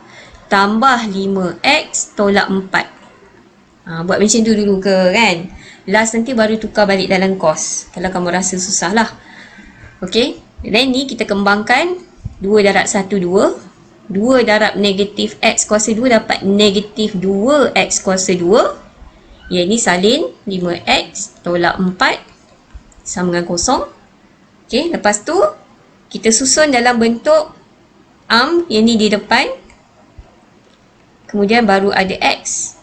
Speaker 1: tambah 5x tolak 4. Buat macam tu dulu ke kan. Last nanti baru tukar balik dalam cos. Kalau kamu rasa susah lah. Okey. Dan ni kita kembangkan. 2 darab 1, 2. 2 darab negatif x kuasa 2 dapat negatif 2x kuasa 2. Yang ni salin 5x tolak 4 sama dengan kosong. Okey, lepas tu kita susun dalam bentuk yang ni di depan. Kemudian baru ada x.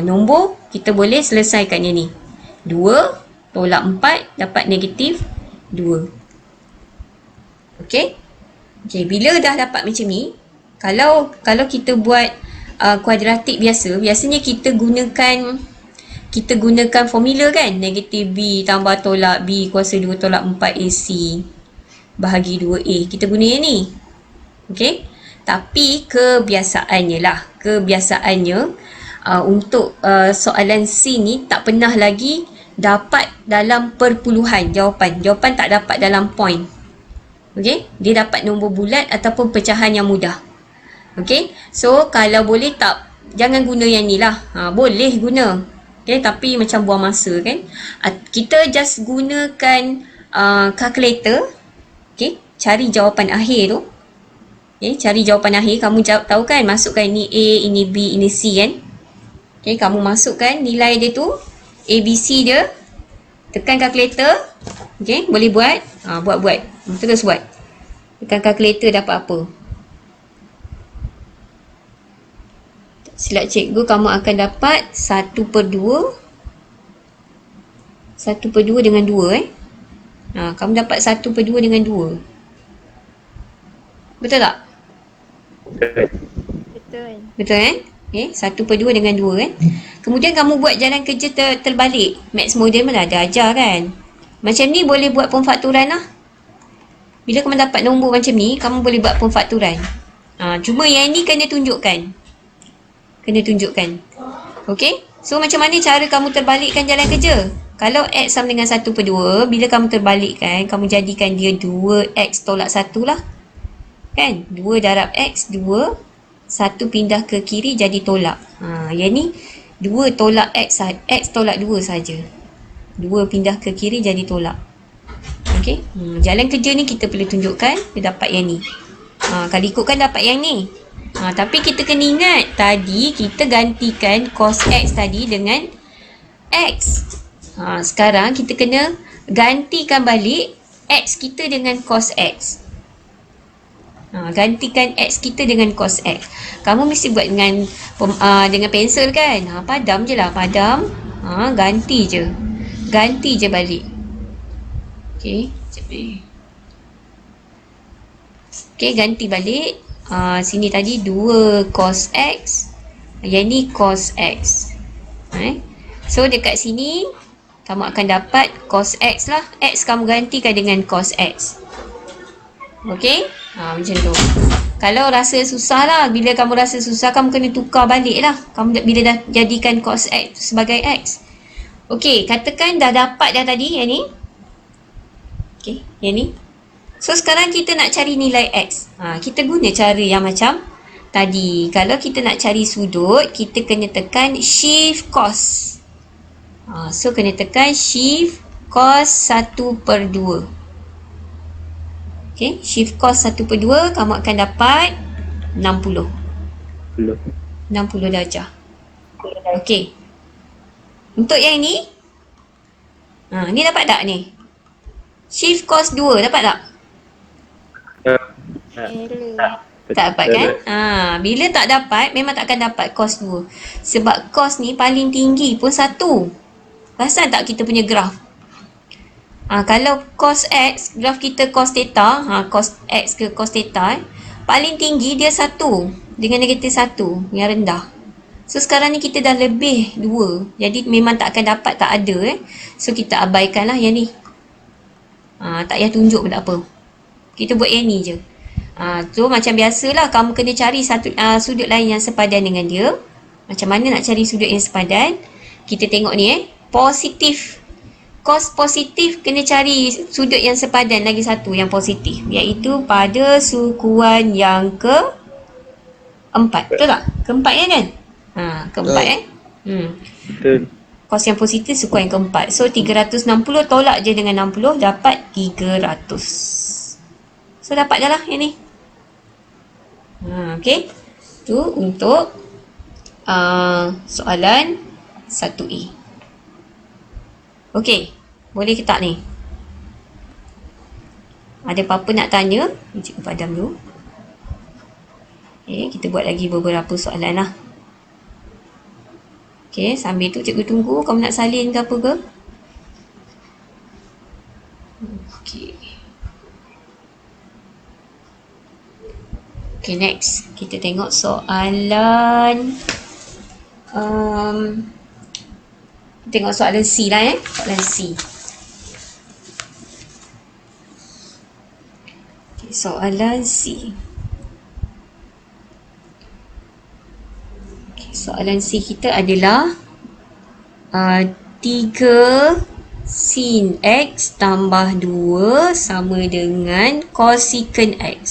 Speaker 1: Nombor kita boleh selesaikan yang ni. 2 tolak 4 dapat negatif 2. Okey. Okey, bila dah dapat macam ni, kalau kita buat kuadratik biasanya kita gunakan formula kan. Negatif B tambah tolak B kuasa 2 tolak 4AC bahagi 2A. Kita guna yang ni. Okey. Tapi kebiasaannya untuk soalan C ni tak pernah lagi dapat dalam perpuluhan jawapan. Jawapan tak dapat dalam point. Okey, dia dapat nombor bulat ataupun pecahan yang mudah. Okey, so kalau boleh tak, jangan guna yang ni lah. Boleh guna. Okey, tapi macam buang masa kan. Kita just gunakan calculator. Okey, cari jawapan akhir tu. Okay, cari jawapan akhir. Kamu tahu kan, masukkan ini A, ini B, ini C kan. Okay, kamu masukkan nilai dia tu, A, B, C dia. Tekan calculator. Okay, boleh buat. Buat. Terus buat. Tekan calculator dapat apa. Silap cikgu, kamu akan dapat 1/2. 1/2 dengan 2 kamu dapat 1/2 dengan 2. Betul tak?
Speaker 3: Betul.
Speaker 1: Betul kan? Okay, 1/2 dengan 2 kan? Kemudian kamu buat jalan kerja terbalik. Maths model mana ada ajar kan? Macam ni boleh buat pemfakturan lah. Bila kamu dapat nombor macam ni, kamu boleh buat pemfakturan. Cuma yang ni kena tunjukkan. Okay? So macam mana cara kamu terbalikkan jalan kerja? Kalau X sama dengan 1/2, bila kamu terbalikkan, kamu jadikan dia 2X tolak 1 lah. Kan? 2 darab X, 2. 1 pindah ke kiri jadi tolak. Yang ni 2 tolak X, X tolak 2 saja. 2 pindah ke kiri jadi tolak. Okey. Jalan kerja ni kita perlu tunjukkan, dia dapat yang ni. Kalau ikutkan dapat yang ni. Tapi kita kena ingat, tadi kita gantikan cos X tadi dengan X. Sekarang kita kena gantikan balik X kita dengan cos X. Gantikan X kita dengan cos X. Kamu mesti buat dengan pensel kan. Padam je lah, padam. Ganti je balik. Okay, sekejap ni. Okay, ganti balik. Sini tadi 2 cos X. Yang ni cos X. So dekat sini kamu akan dapat cos X lah. X kamu gantikan dengan cos X. Okay, macam tu. Kalau rasa susah lah, bila kamu rasa susah, kamu kena tukar balik lah. Kamu bila dah jadikan cos X sebagai X. Okay, katakan dah dapat dah tadi yang ni. Okay, yang ni. So sekarang kita nak cari nilai X. Kita guna cara yang macam tadi. Kalau kita nak cari sudut, kita kena tekan shift cos. So kena tekan shift cos 1/2. Okay, shift cos 1/2, kamu akan dapat 60. 60 darjah. Okay. Untuk yang ni, ni dapat tak ni? Shift cos 2, dapat tak?
Speaker 3: Error.
Speaker 1: Tak dapat kan? Bila tak dapat, memang tak akan dapat cos 2. Sebab cos ni paling tinggi pun 1. Perasan tak kita punya graf? Kalau cos X, graf kita cos theta, cos X ke cos theta, paling tinggi dia 1 dengan negatif 1 yang rendah. So sekarang ni kita dah lebih 2. Jadi memang tak akan dapat, tak ada So kita abaikan lah yang ni. Tak payah tunjuk pun tak apa. Kita buat yang ni je. So macam biasalah, kamu kena cari sudut lain yang sepadan dengan dia. Macam mana nak cari sudut yang sepadan? Kita tengok ni positif. Cos positif kena cari sudut yang sepadan lagi satu yang positif, iaitu pada sukuan yang keempat. Betul tak? Keempat kan? Keempat
Speaker 2: Betul.
Speaker 1: Cos yang positif sukuan yang keempat. So 360 tolak je dengan 60, dapat 300. So dapat dah lah yang ni. Okay. Tu untuk soalan 1A. Okey, boleh ke tak ni? Ada apa-apa nak tanya? Cikgu padam dulu. Okey, kita buat lagi beberapa soalan lah. Okey, sambil tu cikgu tunggu kamu nak salin ke apa ke? Okey. Okey, next. Kita tengok soalan tengok soalan C lah soalan C. Okay, soalan C. Soalan C kita adalah 3 sin X tambah 2 sama dengan cosecant X.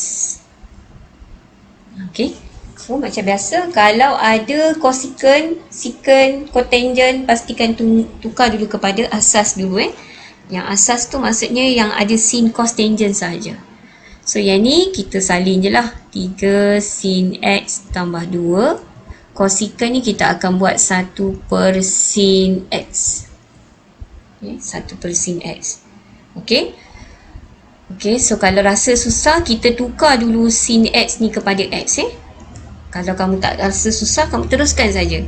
Speaker 1: Okey. So macam biasa, kalau ada cosecant, secant, cotangent, pastikan tukar dulu kepada asas dulu Yang asas tu maksudnya yang ada sin, cos, tangent sahaja. So yang ni kita salin je lah. 3 sin X tambah 2. Cosecant ni kita akan buat 1 per sin X. Okay, 1 per sin X. Okay. Okay, so kalau rasa susah, kita tukar dulu sin X ni kepada X Kalau kamu tak rasa susah, kamu teruskan saja.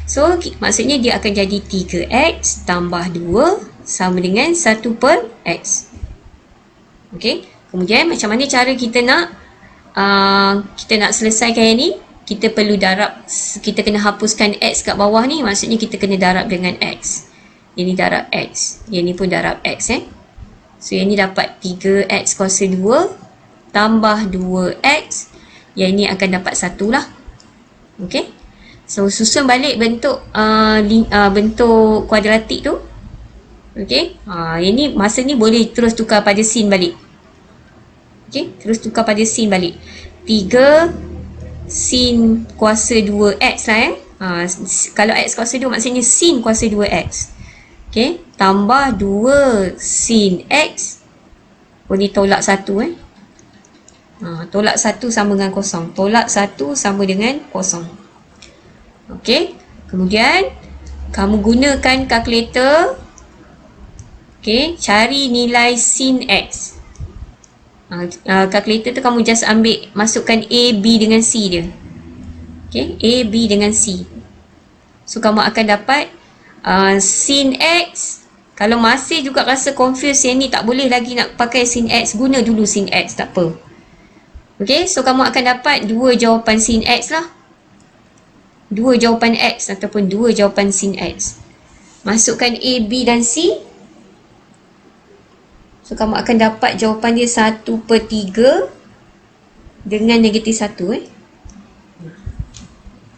Speaker 1: So, maksudnya dia akan jadi 3X tambah 2 sama dengan 1 per X. Okay. Kemudian macam mana cara kita nak selesaikan yang ni? Kita perlu darab, kita kena hapuskan X kat bawah ni, maksudnya kita kena darab dengan X. Yang ni darab X, yang ni pun darab X So yang ni dapat 3X kuasa 2 tambah 2X. Yang ni akan dapat 1 lah. Okay. So susun balik bentuk bentuk kuadratik tu. Okay. Yang ni masa ni boleh terus tukar pada sin balik. Okay. Terus tukar pada sin balik. 3 sin kuasa 2X lah kalau X kuasa 2 maksudnya sin kuasa 2X. Okay. Tambah 2 sin X. Boleh tolak 1 tolak 1 sama dengan kosong. Tolak 1 sama dengan kosong. Okay. Kemudian kamu gunakan kalkulator. Okay. Cari nilai sin X. Kalkulator tu kamu just ambil, masukkan A, B dengan C dia. Okay. A, B dengan C. So kamu akan dapat sin X. Kalau masih juga rasa confused yang ni tak boleh lagi nak pakai sin X, guna dulu sin X, tak apa. Okay, so kamu akan dapat 2 jawapan sin X lah. 2 jawapan X ataupun 2 jawapan sin X. Masukkan A, B dan C. So kamu akan dapat jawapan dia 1 per 3 dengan negatif 1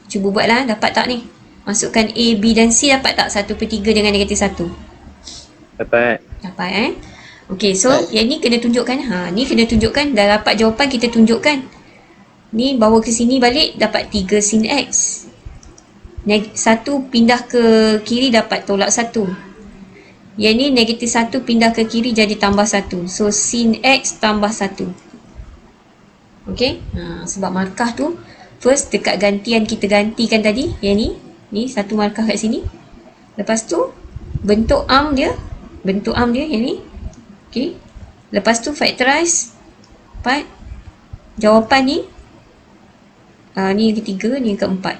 Speaker 1: Cuba buatlah, dapat tak ni? Masukkan A, B dan C, dapat tak 1 per 3 dengan negatif 1?
Speaker 2: Dapat.
Speaker 1: Dapat Okay, so yang ni kena tunjukkan. Ni kena tunjukkan. Dah dapat jawapan, kita tunjukkan. Ni bawa ke sini balik, dapat 3 sin X. 1 pindah ke kiri, dapat tolak 1. Yang ni negatif 1 pindah ke kiri jadi tambah 1. So sin X tambah 1. Okay. Sebab markah tu first dekat gantian kita gantikan tadi. Yang ni. Ni satu markah kat sini. Lepas tu bentuk arm dia. Bentuk arm dia yang ni. Okay. Lepas tu factorize 4. Jawapan ni. Ni yang ketiga. Ni yang keempat.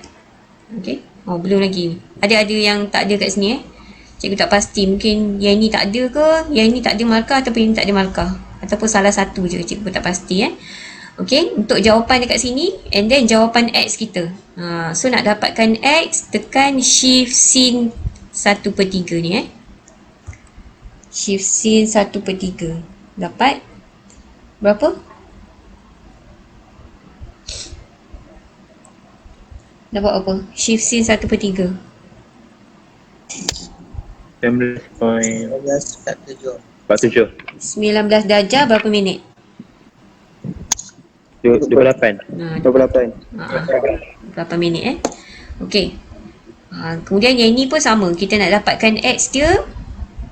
Speaker 1: Okay. Belum lagi. Ada yang tak ada kat sini Cikgu tak pasti, mungkin yang ni tak ada ke, yang ni tak ada markah ataupun yang ni tak ada markah. Ataupun salah satu je, cikgu tak pasti Okay, untuk jawapan dekat sini and then jawapan X kita. So nak dapatkan X, tekan shift sin 1 per 3 ni Shift sin 1 per 3. Dapat berapa? Dapat apa? Shift sin 1 per 3.
Speaker 2: 19.47.
Speaker 1: 19 darjah berapa minit?
Speaker 2: 28.
Speaker 1: Berapa minit Okey. Kemudian yang ini pun sama. Kita nak dapatkan X dia.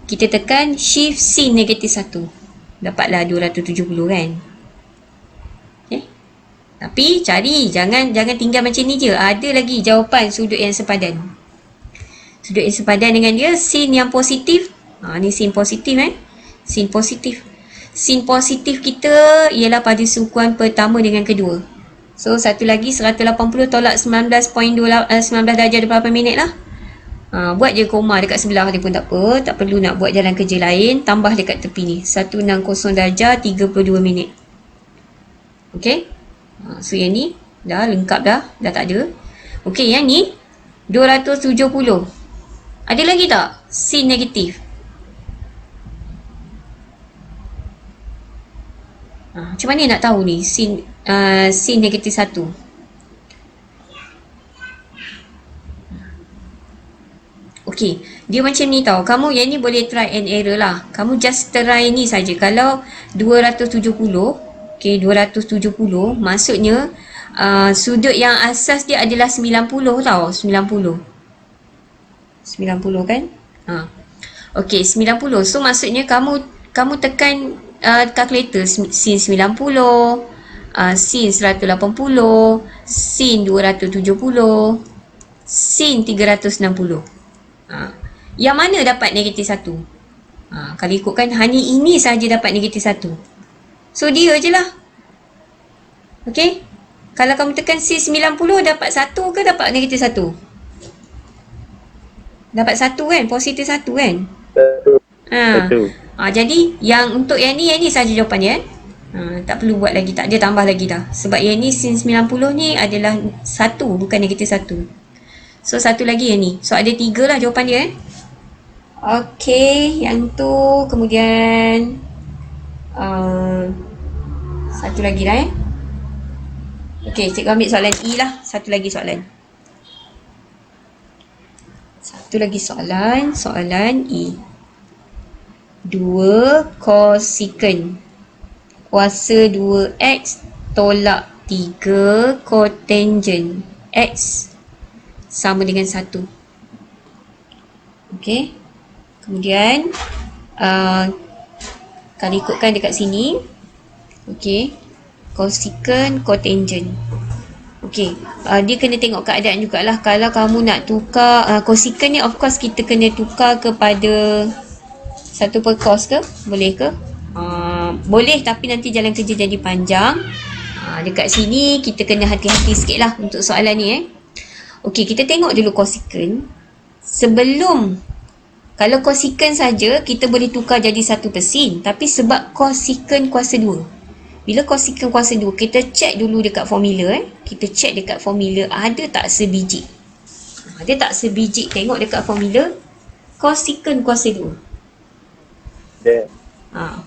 Speaker 1: Kita tekan shift sin negatif 1. Dapatlah 270 kan. Okay. Tapi cari. Jangan tinggal macam ni je. Ada lagi jawapan sudut yang sepadan. Sudut yang sepadan dengan dia, sin yang positif. Ni sin positif Sin positif. Sin positif kita ialah pada sukuan pertama dengan kedua. So, satu lagi 180 tolak 19 darjah 28 minit lah. Buat je koma dekat sebelah dia pun tak apa. Tak perlu nak buat jalan kerja lain. Tambah dekat tepi ni. 160 darjah 32 minit. Okay. So, yang ni dah lengkap dah. Dah tak ada. Okay, yang ni 270. Ada lagi tak sin negatif? Macam mana nak tahu ni sin negatif 1? Okey, dia macam ni tau. Kamu yang ni boleh try and error lah. Kamu just try ni saja. Kalau 270, okey 270 maksudnya sudut yang asas dia adalah 90 tau. 90 kan? Okey, 90. So maksudnya kamu tekan kalkulator sin 90, sin 180, sin 270, sin 360. Yang mana dapat negatif 1? Kalau ikutkan hanya ini saja dapat negatif 1. So dia je lah. Okey? Kalau kamu tekan sin 90 dapat 1 ke dapat negatif 1? Dapat 1 kan? Positif 1 kan?
Speaker 2: Betul. Betul.
Speaker 1: Jadi yang untuk yang ni saja jawapan dia kan? Tak perlu buat lagi, tak ada tambah lagi dah. Sebab yang ni sin 90 ni adalah 1 bukan negatif 1. So satu lagi yang ni. So ada 3 lah jawapan dia Okey, yang tu kemudian satu lagi lah Okey, cikgu ambil soalan E lah. Satu lagi soalan soalan E. 2 cosecant kuasa 2x tolak 3 cotangent x sama dengan 1. Okey. Kemudian kalau ikutkan dekat sini. Okey. Cosecant, cotangent. Okey. Dia kena tengok keadaan jugalah. Kalau kamu nak tukar cosecant ni, of course kita kena tukar kepada 1 per cos ke? Boleh ke? Boleh, tapi nanti jalan kerja jadi panjang. Dekat sini kita kena hati-hati sikit lah untuk soalan ni Okey, kita tengok dulu cosecant. Kalau cosecant saja kita boleh tukar jadi 1 per sin. Tapi sebab cosecant kuasa 2. Bila cosecant kuasa 2, kita check dulu dekat formula Kita check dekat formula ada tak sebiji. Ada tak sebiji, tengok dekat formula cosecant kuasa 2.
Speaker 2: Ada.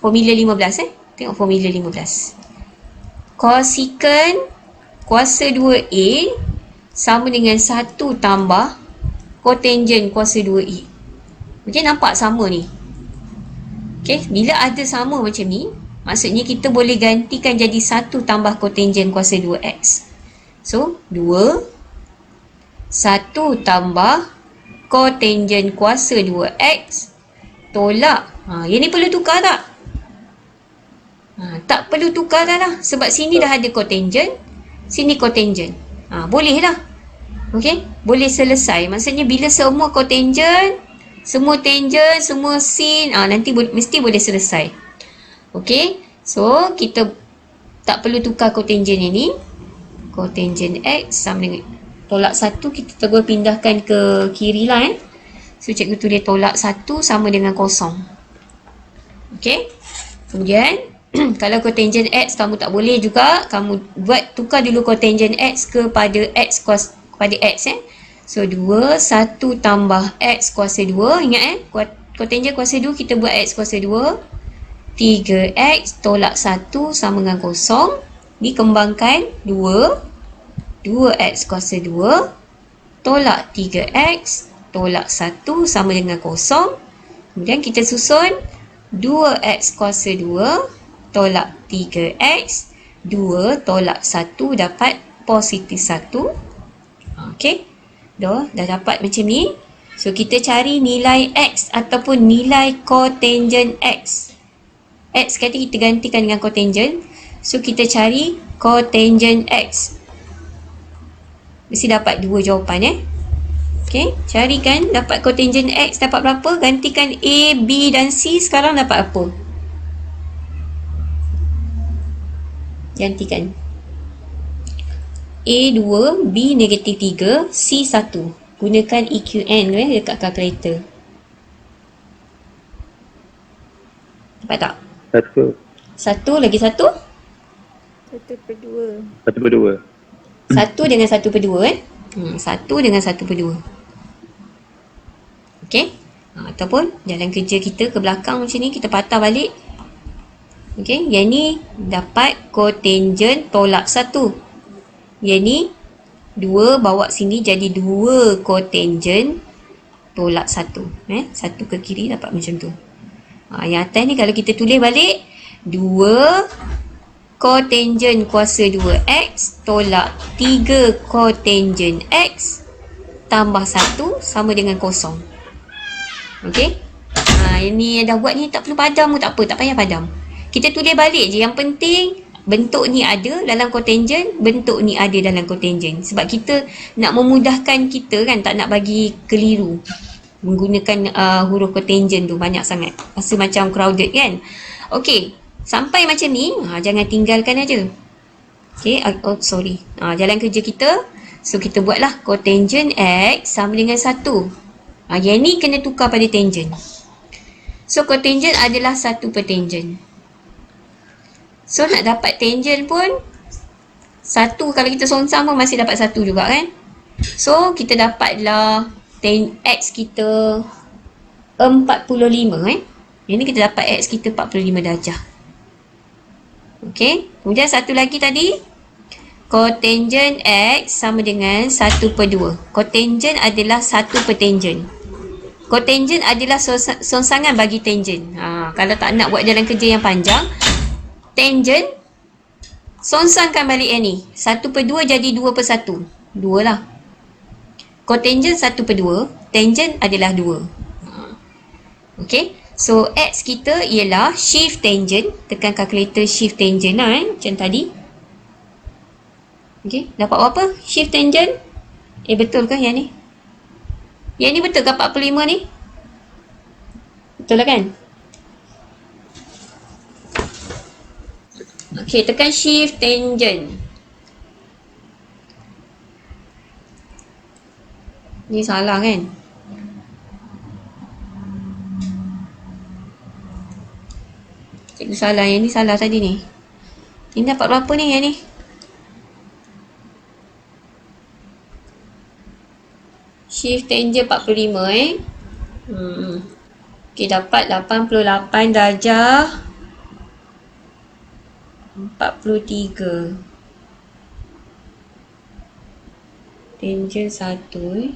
Speaker 1: Formula 15 Tengok formula 15. Cosecant kuasa 2A sama dengan 1 tambah cotangent kuasa 2A. Okey, nampak sama ni? Okey, bila ada sama macam ni, maksudnya kita boleh gantikan jadi 1 tambah cotangent kuasa 2x. So, 2 1 tambah cotangent kuasa 2x tolak. Yang ni perlu tukar tak? Tak perlu tukar dah lah. Sebab sini dah ada cotangent, sini cotangent. Boleh lah. Okey, boleh selesai. Maksudnya bila semua cotangent, semua tangent, semua sin, nanti mesti boleh selesai. Okey, so kita tak perlu tukar cotangent ini. Cotangent x sama dengan tolak 1, kita terus pindahkan ke kiri lah So cikgu tulis tolak 1 sama dengan kosong. Okey, kemudian kalau cotangent x kamu tak boleh juga, kamu buat tukar dulu cotangent x kepada x kepada x So 2 1 tambah x kuasa 2. Ingat cotangent kuasa 2 kita buat x kuasa 2. 3x tolak 1 sama dengan kosong. Dikembangkan 2x kuasa 2 tolak 3x tolak 1 sama dengan kosong. Kemudian kita susun 2x kuasa 2 tolak 3x. 2 tolak 1 dapat positif 1. Okey. Dah dapat macam ni. So kita cari nilai x ataupun nilai cotangent x. X kata kita gantikan dengan cotangent. So kita cari cotangent x. Mesti dapat 2 jawapan Okey, carikan dapat cotangent x dapat berapa? Gantikan A, B dan C, sekarang dapat apa? Gantikan. A 2, B negatif 3, C 1. Gunakan EQN dekat kalkulator. Dapat tak?
Speaker 2: 1
Speaker 1: 1 lagi 1?
Speaker 3: 1 per 2.
Speaker 2: 1 per 2.
Speaker 1: 1 dengan 1 per 2 1 dengan 1 per 2. Okey. Ataupun jalan kerja kita ke belakang macam ni, kita patah balik. Okey, yang ni dapat cotangent tolak 1. Yang ni 2 bawa sini jadi 2 cotangent tolak 1. 1 ke kiri dapat macam tu. Yang atas ni kalau kita tulis balik, 2 kotangen kuasa 2x tolak 3 kotangen x tambah 1 sama dengan kosong. Okey? Ini yang dah buat ni tak perlu padam pun tak apa, tak payah padam. Kita tulis balik je, yang penting bentuk ni ada dalam kotangen, bentuk ni ada dalam kotangen. Sebab kita nak memudahkan kita kan, tak nak bagi keliru menggunakan huruf kotangen tu banyak sangat. Rasa macam crowded kan. Okey, sampai macam ni, jangan tinggalkan aja. Okey, sorry. Jalan kerja kita. So kita buatlah kotangen x sama dengan 1. Yang ni kena tukar pada tangen. So kotangen adalah 1 per tangen. So nak dapat tangen pun 1, kalau kita songsang pun masih dapat 1 juga kan. So kita dapatlah x kita 45 Yang ni kita dapat x kita 45 darjah. Okey, kemudian satu lagi tadi, kotangen x sama dengan 1 per 2. Kotangen adalah 1 per tangen. Kotangen adalah songsangan bagi tangen. Kalau tak nak buat jalan kerja yang panjang, tangen songsangkan balik yang ni. 1 per 2 jadi 2 per 1. 2 lah. Kotangen 1 per 2, tangen adalah 2. Okey, so x kita ialah shift tangen. Tekan kalkulator shift tangen lah macam tadi. Okey, dapat berapa shift tangen? Betul ke yang ni? Yang ni betul ke 45 ni? Betul lah kan? Okey, tekan shift tangen. Ni salah kan? Cikgu salah, yang ni salah tadi ni. Ini dapat berapa ni yang ni? Shift tangen 45 Okey, dapat 88 darjah 43. Tangen 1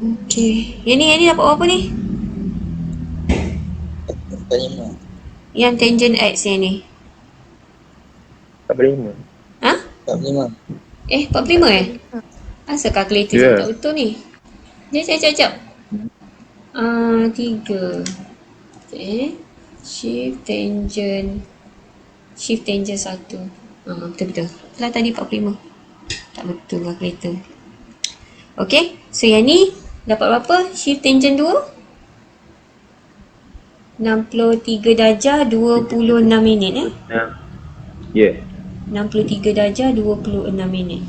Speaker 1: Okey, yang ni dapat berapa ni?
Speaker 4: 45.
Speaker 1: Yang tangen x yang ni.
Speaker 2: 45.
Speaker 4: 45.
Speaker 1: 45 Asal kalkulator tak betul ni? Sekejap. 3. Shift tangen 1. Betul. Setelah tadi 45. Tak betul kalkulator. Okey, so yang ni dapat berapa? Shift tangen 2 63 darjah 26 minit
Speaker 2: Ya.
Speaker 1: 63 darjah 26 minit.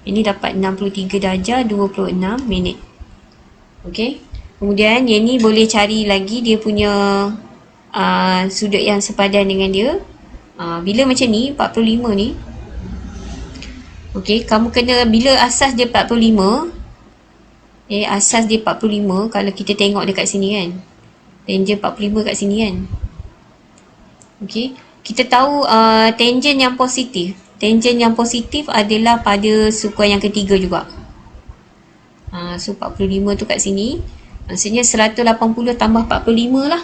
Speaker 1: Ini dapat 63 darjah 26 minit. Okey. Kemudian yang ni boleh cari lagi dia punya sudut yang sepadan dengan dia. Bila macam ni 45 ni. Okey, kamu kena bila asas dia 45. Asas dia 45 kalau kita tengok dekat sini kan. Tangen 45 kat sini kan. Okey, kita tahu tangen yang positif. Tangen yang positif adalah pada sukuan yang ketiga juga. So 45 tu kat sini. Maksudnya 180 tambah 45 lah.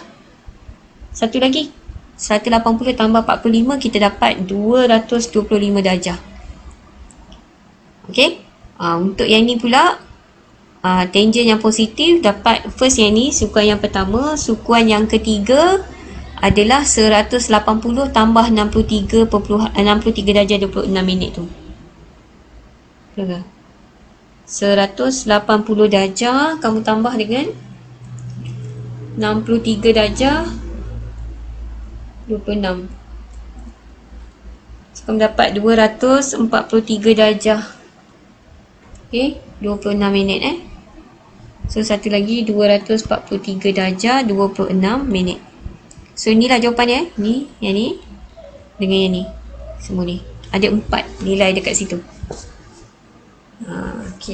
Speaker 1: Satu lagi. 180 tambah 45 kita dapat 225 darjah. Okey. Untuk yang ni pula tangen yang positif dapat first yang ni, sukuan yang pertama. Sukuan yang ketiga adalah 180 tambah 63 darjah 26 minit tu. Betul ke? 180 darjah kamu tambah dengan 63 darjah 26. So, kamu dapat 243 darjah. Okey, 26 minit So satu lagi 243 darjah 26 minit. So inilah jawapannya ni, yang ni dengan yang ni. Semua ni. Ada 4 nilai dekat situ. Okey.